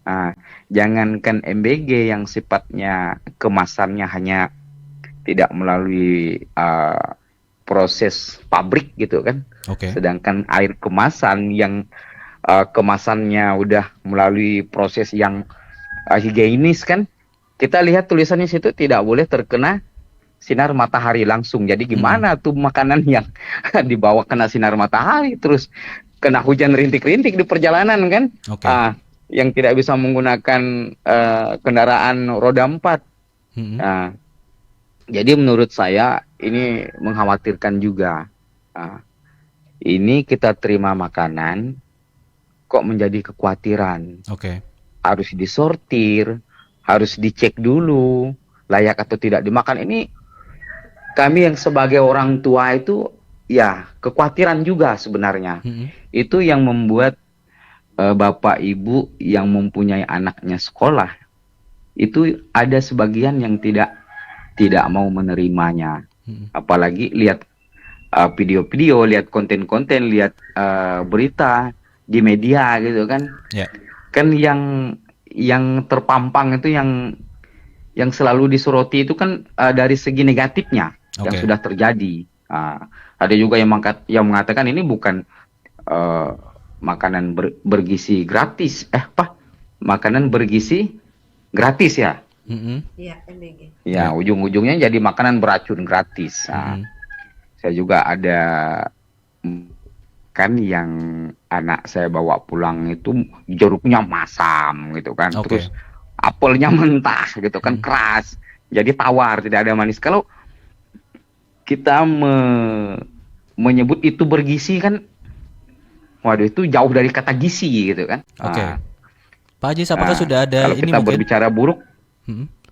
Nah, jangankan MBG yang sifatnya kemasannya hanya tidak melalui proses pabrik gitu kan. Oke. Sedangkan air kemasan yang kemasannya udah melalui proses yang higienis kan. Kita lihat tulisannya situ tidak boleh terkena sinar matahari langsung. Jadi gimana tuh makanan yang dibawa kena sinar matahari terus kena hujan rintik-rintik di perjalanan kan? Oke. Yang tidak bisa menggunakan kendaraan roda 4. Nah, jadi menurut saya ini mengkhawatirkan juga. Ini kita terima makanan kok menjadi kekhawatiran. Oke. Harus disortir, harus dicek dulu layak atau tidak dimakan. Ini kami yang sebagai orang tua itu ya kekhawatiran juga sebenarnya. Itu yang membuat bapak ibu yang mempunyai anaknya sekolah itu ada sebagian yang tidak mau menerimanya. Apalagi lihat video-video, lihat konten-konten, lihat berita di media gitu kan. Kan yang terpampang itu yang selalu disoroti itu kan dari segi negatifnya yang sudah terjadi. Ada juga yang mengatakan ini bukan makanan bergizi gratis. Makanan bergizi gratis ya. Iya, MBG. Ya, ujung-ujungnya jadi makanan beracun gratis. Saya juga ada kan yang anak saya bawa pulang itu jeruknya masam gitu kan. Terus apelnya mentah gitu kan, keras. Jadi tawar, tidak ada manis. Kalau kita menyebut itu bergizi kan, waduh itu jauh dari kata gizi gitu kan. Oke. Pak Ajis, apakah sudah ada Kalau ini kita mungkin? berbicara buruk,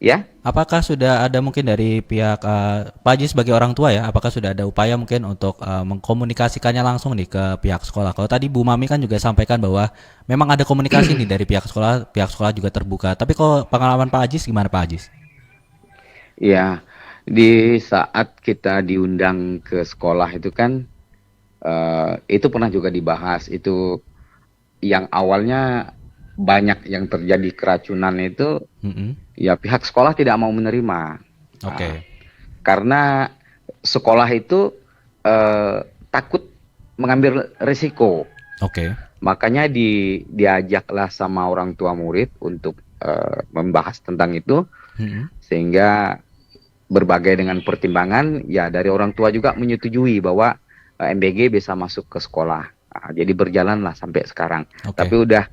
ya, Apakah sudah ada mungkin dari pihak Pak Ajis sebagai orang tua ya, apakah sudah ada upaya mungkin untuk mengkomunikasikannya langsung nih ke pihak sekolah? Kalau tadi Bu Mami kan juga sampaikan bahwa memang ada komunikasi nih dari pihak sekolah juga terbuka. Tapi kalau pengalaman Pak Ajis gimana Pak Ajis? ya, di saat kita diundang ke sekolah itu kan, itu pernah juga dibahas itu yang awalnya banyak yang terjadi keracunan itu, ya pihak sekolah tidak mau menerima. Oke. Karena sekolah itu takut mengambil risiko. Oke. Makanya diajaklah sama orang tua murid untuk membahas tentang itu, sehingga berbagai dengan pertimbangan, ya dari orang tua juga menyetujui bahwa MBG bisa masuk ke sekolah. Jadi berjalanlah sampai sekarang. Tapi udah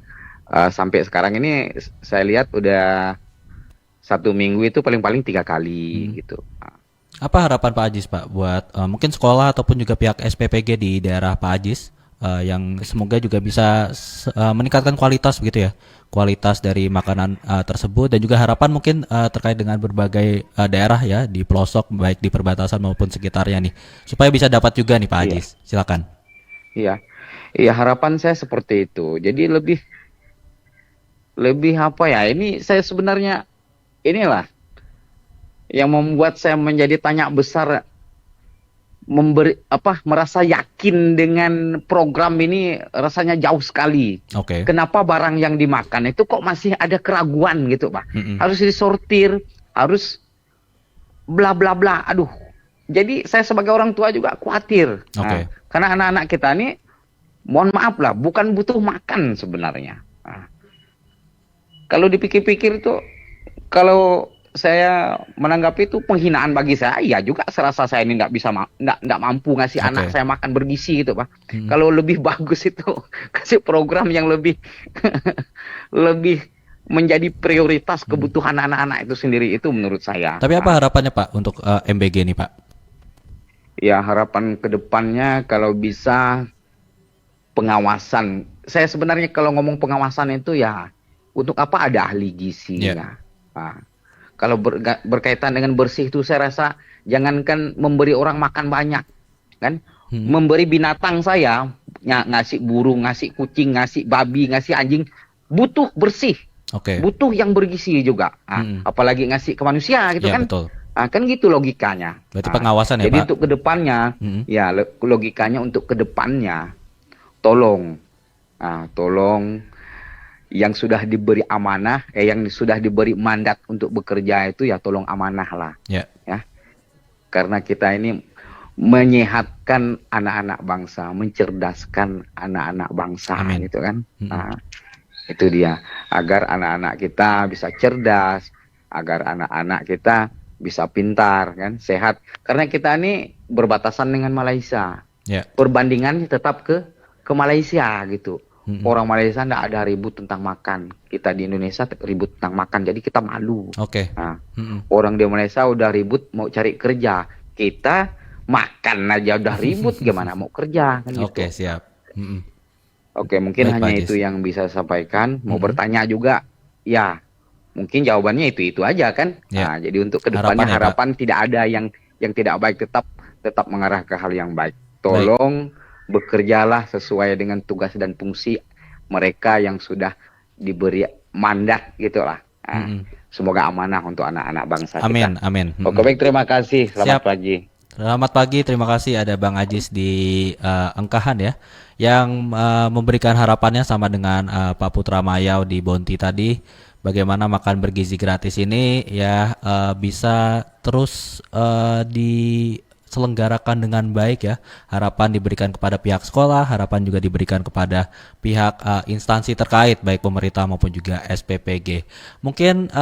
sampai sekarang ini saya lihat udah 1 minggu itu paling-paling 3 kali gitu. Apa harapan Pak Ajis Pak buat mungkin sekolah ataupun juga pihak SPPG di daerah Pak Ajis yang semoga juga bisa meningkatkan kualitas begitu ya, kualitas dari makanan tersebut, dan juga harapan mungkin terkait dengan berbagai daerah ya di pelosok baik di perbatasan maupun sekitarnya nih, supaya bisa dapat juga nih Pak Ajis. Silakan. Iya, iya harapan saya seperti itu. Jadi lebih apa ya? Ini saya sebenarnya inilah yang membuat saya menjadi tanya besar, merasa yakin dengan program ini rasanya jauh sekali. Oke. Kenapa barang yang dimakan itu kok masih ada keraguan gitu, Pak? Harus disortir, harus bla bla bla. Aduh. Jadi saya sebagai orang tua juga khawatir. Oke. Karena anak-anak kita ini, mohon maaf lah, bukan butuh makan sebenarnya. Kalau dipikir-pikir itu, kalau saya menanggapi itu penghinaan bagi saya, ya juga serasa saya ini nggak mampu ngasih anak saya makan bergizi gitu, Pak. Kalau lebih bagus itu kasih program yang lebih lebih menjadi prioritas kebutuhan anak-anak itu sendiri, itu menurut saya. Tapi apa harapannya Pak untuk MBG nih Pak? Ya harapan kedepannya kalau bisa pengawasan. Saya sebenarnya kalau ngomong pengawasan itu ya untuk apa ada ahli gizi ya. Kalau berkaitan dengan bersih itu saya rasa jangankan memberi orang makan banyak, kan? Memberi binatang saya, ngasih burung, ngasih kucing, ngasih babi, ngasih anjing, butuh bersih. Butuh yang bergizi juga. Apalagi ngasih ke manusia gitu kan. Betul. Kan gitu logikanya. Berarti pengawasan ya jadi Pak? untuk kedepannya, ya logikanya untuk kedepannya, tolong yang sudah diberi amanah, yang sudah diberi mandat untuk bekerja itu ya tolong amanah lah. Ya. Karena kita ini menyehatkan anak-anak bangsa, mencerdaskan anak-anak bangsa. Amin. Gitu kan. Itu dia, agar anak-anak kita bisa cerdas, agar anak-anak kita bisa pintar kan, sehat. Karena kita ini berbatasan dengan Malaysia. Perbandingannya tetap ke Malaysia gitu. Orang Malaysia tidak ada ribut tentang makan. Kita di Indonesia ribut tentang makan, jadi kita malu. Orang di Malaysia udah ribut mau cari kerja, kita makan aja udah ribut, gimana mau kerja kan gitu. Siap. Mungkin baik, hanya Pak itu Ajis yang bisa saya sampaikan. Mau bertanya juga, ya mungkin jawabannya itu aja kan. Jadi untuk kedepannya harapan tidak ada yang tidak baik, tetap mengarah ke hal yang baik. Tolong bekerjalah sesuai dengan tugas dan fungsi mereka yang sudah diberi mandat gitulah. Semoga amanah untuk anak-anak bangsa kita. Amin. Oke, baik, terima kasih. Selamat pagi. Selamat pagi, terima kasih ada Bang Ajis di Engkahan ya, yang memberikan harapannya sama dengan Pak Putra Mayau di Bonti tadi, bagaimana makan bergizi gratis ini ya bisa terus diselenggarakan dengan baik ya. Harapan diberikan kepada pihak sekolah, harapan juga diberikan kepada pihak instansi terkait baik pemerintah maupun juga SPPG. Mungkin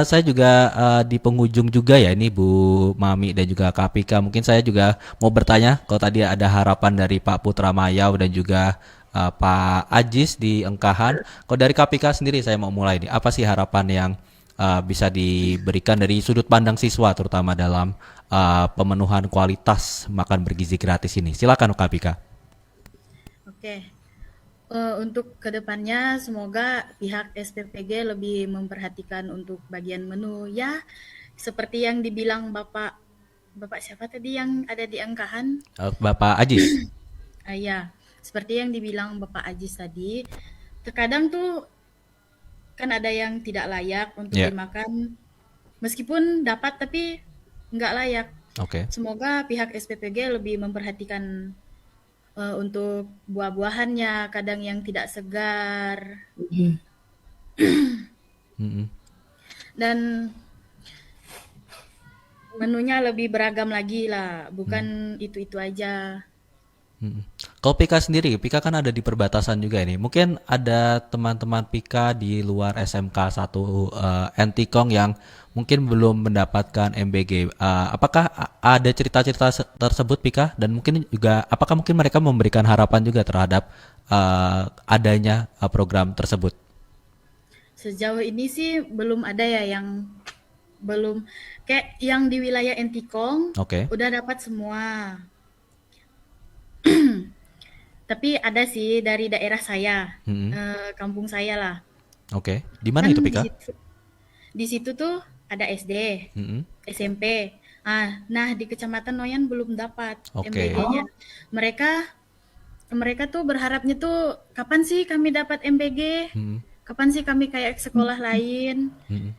saya juga di penghujung juga ya ini Bu Mami dan juga Kak Pika, mungkin saya juga mau bertanya, kalau tadi ada harapan dari Pak Putra Mayau dan juga Pak Ajis di Engkahan. Kalau dari Kak Pika sendiri saya mau mulai nih, apa sih harapan yang bisa diberikan dari sudut pandang siswa terutama dalam pemenuhan kualitas makan bergizi gratis ini. Silakan Kak Pika. Oke. Untuk kedepannya semoga pihak SPPG lebih memperhatikan untuk bagian menu ya, seperti yang dibilang Bapak siapa tadi yang ada di Angkahan? Bapak Ajis. Ya, seperti yang dibilang Bapak Ajis tadi, terkadang tuh kan ada yang tidak layak untuk Ya. dimakan, meskipun dapat tapi nggak layak. Oke. Semoga pihak SPPG lebih memperhatikan untuk buah-buahannya, kadang yang tidak segar, Mm-mm. dan menunya lebih beragam lagi lah, bukan itu-itu aja. Mm-mm. Kalau Pika sendiri, Pika kan ada di perbatasan juga ini. Mungkin ada teman-teman Pika di luar SMK 1 Entikong yang mungkin belum mendapatkan MBG. Apakah ada cerita-cerita tersebut Pika? Dan mungkin juga apakah mungkin mereka memberikan harapan juga terhadap adanya program tersebut? Sejauh ini sih belum ada ya yang belum, kayak yang di wilayah Entikong Oke. udah dapat semua. Tapi ada sih dari daerah saya, Mm-mm. kampung saya lah. Oke. Di mana Kan itu Pika? di situ tuh ada SD, Mm-mm. SMP. Nah di Kecamatan Noyan belum dapat Oke. MBG-nya. Mereka tuh berharapnya tuh kapan sih kami dapat MBG? Mm-mm. Kapan sih kami kayak sekolah lain? Mm-mm.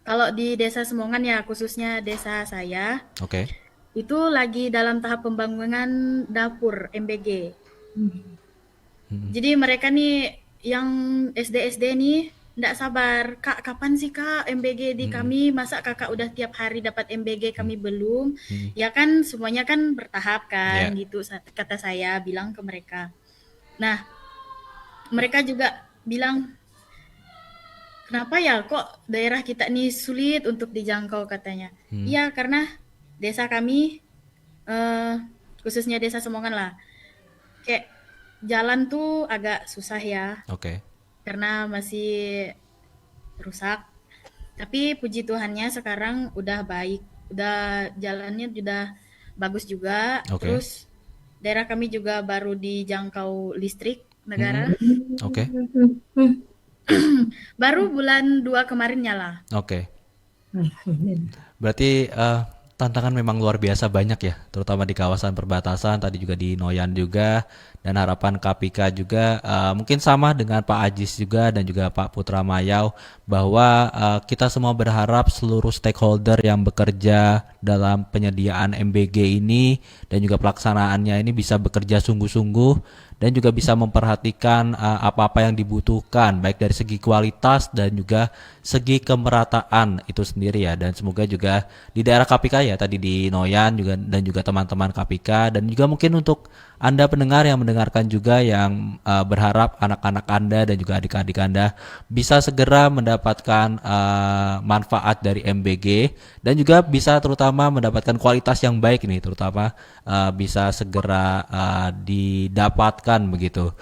Kalau di Desa Semongan ya, khususnya desa saya, Oke. itu lagi dalam tahap pembangunan dapur MBG. Mm-mm. Jadi mereka nih yang SD-SD nih nggak sabar, Kak kapan sih Kak MBG di kami? Masa Kakak udah tiap hari dapat MBG kami belum? Ya kan semuanya kan bertahap kan Yeah. gitu kata saya bilang ke mereka. Nah mereka juga bilang, kenapa ya kok daerah kita nih sulit untuk dijangkau katanya. Iya karena desa kami, khususnya desa Semongan lah, kayak jalan tuh agak susah ya, Oke. karena masih rusak. Tapi puji Tuhannya sekarang udah baik, udah jalannya udah bagus juga. Oke. Terus daerah kami juga baru dijangkau listrik negara. Oke. Baru bulan 2 kemarin nyala. Oke. Berarti tantangan memang luar biasa banyak ya, terutama di kawasan perbatasan, tadi juga di Noyan juga, dan harapan KPK juga mungkin sama dengan Pak Ajis juga dan juga Pak Putra Mayau, bahwa kita semua berharap seluruh stakeholder yang bekerja dalam penyediaan MBG ini dan juga pelaksanaannya ini bisa bekerja sungguh-sungguh dan juga bisa memperhatikan apa-apa yang dibutuhkan baik dari segi kualitas dan juga segi kemerataan itu sendiri ya. Dan semoga juga di daerah KPK ya tadi di Noyan juga dan juga teman-teman KPK, dan juga mungkin untuk Anda pendengar yang mendengarkan juga yang berharap anak-anak Anda dan juga adik-adik Anda bisa segera mendapatkan manfaat dari MBG dan juga bisa terutama mendapatkan kualitas yang baik ini, terutama bisa segera didapatkan begitu.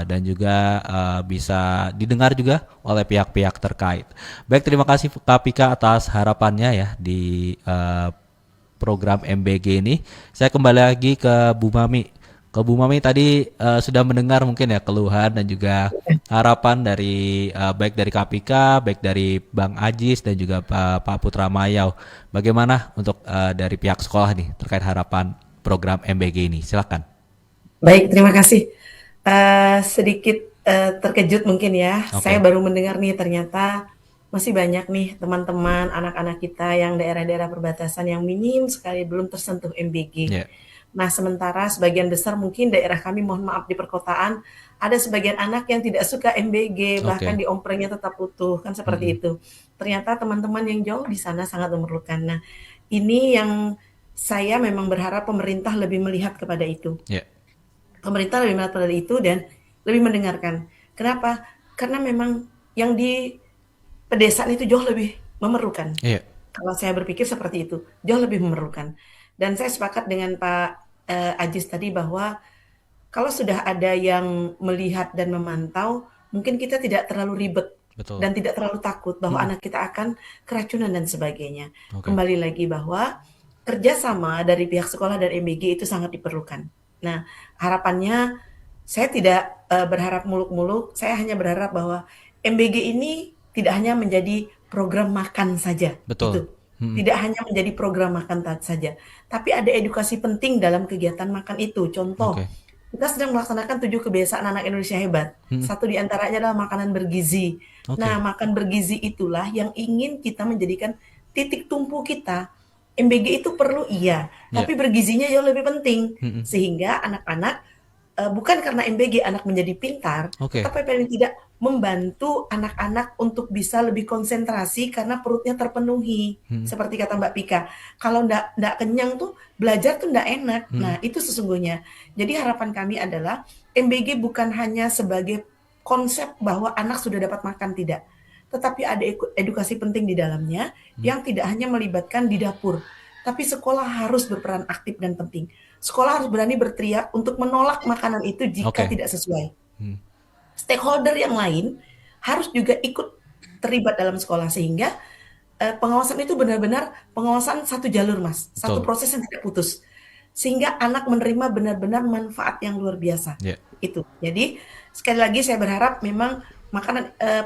Dan juga bisa didengar juga oleh pihak-pihak terkait. Baik, terima kasih KPK atas harapannya ya di program MBG ini. Saya kembali lagi ke Bu Mami. Ke Bu Mami tadi sudah mendengar mungkin ya keluhan dan juga harapan dari baik dari KPK, baik dari Bang Ajis dan juga Pak Putra Mayau. Bagaimana untuk dari pihak sekolah nih terkait harapan program MBG ini? Silakan. Baik, terima kasih. Sedikit terkejut mungkin ya. Oke. Saya baru mendengar nih ternyata masih banyak nih teman-teman anak-anak kita yang daerah-daerah perbatasan yang minim sekali belum tersentuh MBG. Yeah. Nah, sementara sebagian besar mungkin daerah kami, mohon maaf, di perkotaan ada sebagian anak yang tidak suka MBG, bahkan Oke. diomprengnya tetap utuh, kan seperti itu. Ternyata teman-teman yang jauh di sana sangat memerlukan. Nah, ini yang saya memang berharap pemerintah lebih melihat kepada itu. Yeah. Pemerintah lebih melihat pada itu dan lebih mendengarkan. Kenapa? Karena memang yang di pedesaan itu jauh lebih memerlukan. Yeah. Kalau saya berpikir seperti itu, jauh lebih memerlukan. Dan saya sepakat dengan Pak Ajis tadi bahwa kalau sudah ada yang melihat dan memantau, mungkin kita tidak terlalu ribet Betul. dan tidak terlalu takut bahwa anak kita akan keracunan dan sebagainya. Oke. Kembali lagi bahwa kerjasama dari pihak sekolah dan MBG itu sangat diperlukan. Nah, harapannya saya tidak berharap muluk-muluk, saya hanya berharap bahwa MBG ini tidak hanya menjadi program makan saja. Betul. Itu. Tidak hanya menjadi program makan saja, tapi ada edukasi penting dalam kegiatan makan itu. Contoh, Oke. kita sedang melaksanakan 7 kebiasaan anak Indonesia hebat. Satu di antaranya adalah makanan bergizi. Oke. Nah, makan bergizi itulah yang ingin kita menjadikan titik tumpu kita. MBG itu perlu iya, tapi bergizinya jauh lebih penting. Sehingga anak-anak bukan karena MBG anak menjadi pintar, Oke. tapi paling tidak membantu anak-anak untuk bisa lebih konsentrasi karena perutnya terpenuhi. Seperti kata Mbak Pika, kalau ndak kenyang tuh belajar tuh ndak enak. Nah, itu sesungguhnya. Jadi harapan kami adalah MBG bukan hanya sebagai konsep bahwa anak sudah dapat makan, tidak. Tetapi ada edukasi penting di dalamnya yang tidak hanya melibatkan di dapur, tapi sekolah harus berperan aktif dan penting. Sekolah harus berani berteriak untuk menolak makanan itu jika Oke. tidak sesuai. Stakeholder yang lain harus juga ikut terlibat dalam sekolah sehingga pengawasan itu benar-benar pengawasan satu jalur, Mas. Satu Betul. proses yang tidak putus. Sehingga anak menerima benar-benar manfaat yang luar biasa. Ya. Itu. Jadi sekali lagi saya berharap memang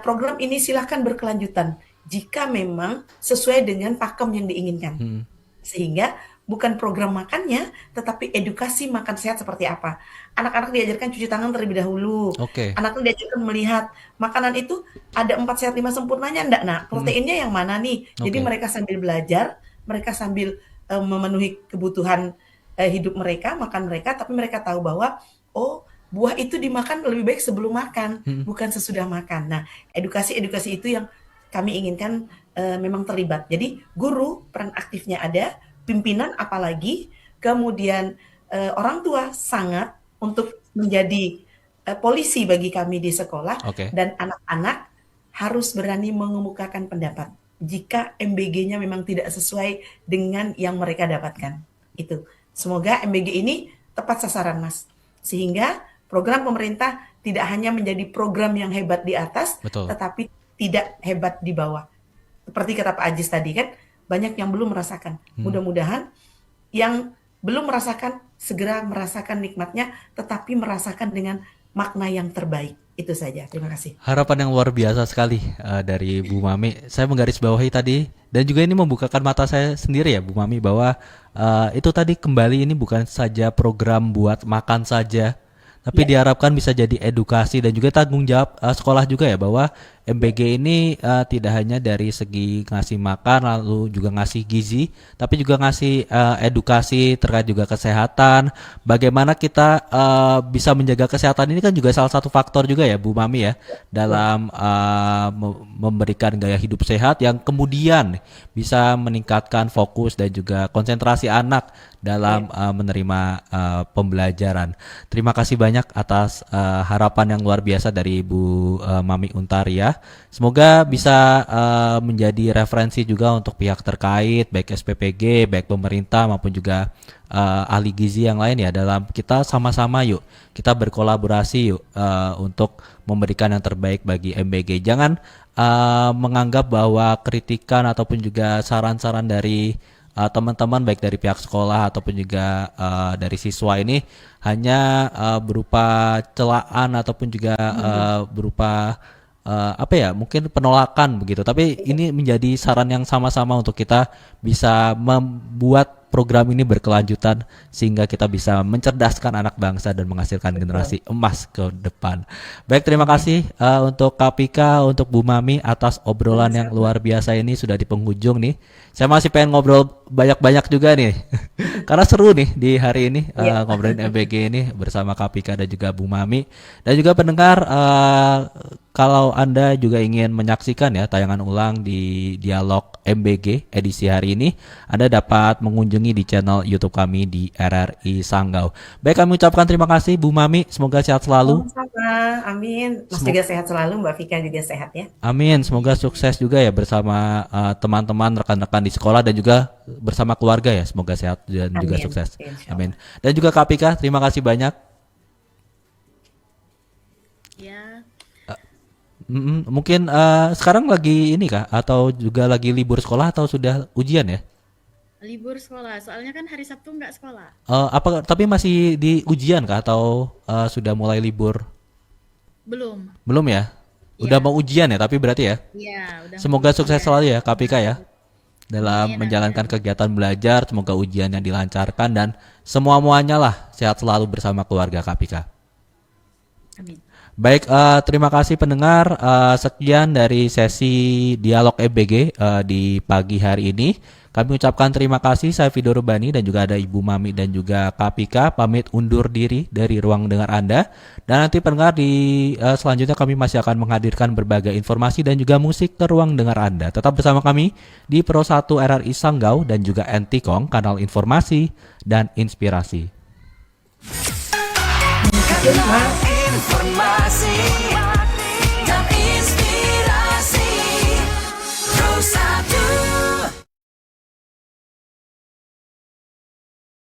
program ini silahkan berkelanjutan jika memang sesuai dengan pakem yang diinginkan. Sehingga bukan program makannya, tetapi edukasi makan sehat seperti apa. Anak-anak diajarkan cuci tangan terlebih dahulu. Oke. Anak-anak diajarkan melihat makanan itu ada 4 sehat 5 sempurnanya enggak, nak? Proteinnya yang mana nih? Jadi Oke. mereka sambil belajar, mereka sambil memenuhi kebutuhan hidup mereka, makan mereka, tapi mereka tahu bahwa buah itu dimakan lebih baik sebelum makan, bukan sesudah makan. Nah, edukasi-edukasi itu yang kami inginkan memang terlibat. Jadi guru peran aktifnya ada, pimpinan apalagi, kemudian orang tua sangat untuk menjadi polisi bagi kami di sekolah, Oke. dan anak-anak harus berani mengemukakan pendapat jika MBG-nya memang tidak sesuai dengan yang mereka dapatkan. Itu. Semoga MBG ini tepat sasaran, Mas. Sehingga program pemerintah tidak hanya menjadi program yang hebat di atas, Betul. tetapi tidak hebat di bawah. Seperti kata Pak Ajis tadi kan, banyak yang belum merasakan. Mudah-mudahan yang belum merasakan segera merasakan nikmatnya, tetapi merasakan dengan makna yang terbaik. Itu saja. Terima kasih. Harapan yang luar biasa sekali dari Bu Mami. Saya menggarisbawahi tadi dan juga ini membukakan mata saya sendiri ya Bu Mami bahwa itu tadi kembali ini bukan saja program buat makan saja, tapi diharapkan bisa jadi edukasi dan juga tanggung jawab sekolah juga ya bahwa MBG ini tidak hanya dari segi ngasih makan lalu juga ngasih gizi, tapi juga ngasih edukasi terkait juga kesehatan. Bagaimana kita bisa menjaga kesehatan ini kan juga salah satu faktor juga ya Bu Mami ya dalam memberikan gaya hidup sehat yang kemudian bisa meningkatkan fokus dan juga konsentrasi anak dalam menerima pembelajaran. Terima kasih banyak atas harapan yang luar biasa dari Bu Mami Untaria. Semoga bisa menjadi referensi juga untuk pihak terkait, baik SPPG, baik pemerintah maupun juga ahli gizi yang lain ya dalam kita sama-sama yuk kita berkolaborasi yuk untuk memberikan yang terbaik bagi MBG. Jangan menganggap bahwa kritikan ataupun juga saran-saran dari teman-teman baik dari pihak sekolah ataupun juga dari siswa ini hanya berupa celaan ataupun juga berupa mungkin penolakan begitu. Tapi ini menjadi saran yang sama-sama untuk kita bisa membuat program ini berkelanjutan sehingga kita bisa mencerdaskan anak bangsa dan menghasilkan generasi emas ke depan. Baik, terima kasih untuk Kapika, untuk Bu Mami atas obrolan yang luar biasa ini sudah di penghujung nih. Saya masih pengen ngobrol banyak-banyak juga nih. Karena seru nih di hari ini ngobrolin MBG ini bersama Kapika dan juga Bu Mami. Dan juga pendengar kalau Anda juga ingin menyaksikan ya tayangan ulang di Dialog MBG edisi hari ini, Anda dapat mengunjungi di channel YouTube kami di RRI Sanggau. Baik, kami ucapkan terima kasih Bu Mami, semoga sehat selalu. Sama-sama, amin. Mas juga sehat selalu, Mbak Vika juga sehat ya. Amin, semoga sukses juga ya bersama teman-teman, rekan-rekan di sekolah dan juga bersama keluarga ya, semoga sehat dan juga sukses. Amin. Dan juga Kak Pika, terima kasih banyak. Ya. Mungkin sekarang lagi ini kah? Atau juga lagi libur sekolah atau sudah ujian ya? Libur sekolah, soalnya kan hari Sabtu nggak sekolah. Tapi masih di ujian kah? Atau sudah mulai libur? Belum. Belum ya? Udah mau ujian ya tapi berarti ya? Iya, udah. Semoga sukses selalu ya KPK ya. Dalam Amin, menjalankan kegiatan belajar, semoga ujiannya dilancarkan dan semua-muanya lah sehat selalu bersama keluarga KPK. Amin. Baik, terima kasih pendengar. Sekian dari sesi Dialog MBG di pagi hari ini. Kami ucapkan terima kasih, saya Vido Rubani dan juga ada Ibu Mami dan juga Kapika pamit undur diri dari ruang dengar Anda. Dan nanti pendengar di selanjutnya kami masih akan menghadirkan berbagai informasi dan juga musik ke ruang dengar Anda. Tetap bersama kami di Pro 1 RRI Sanggau dan juga Antikong, kanal informasi dan inspirasi. Kanal informasi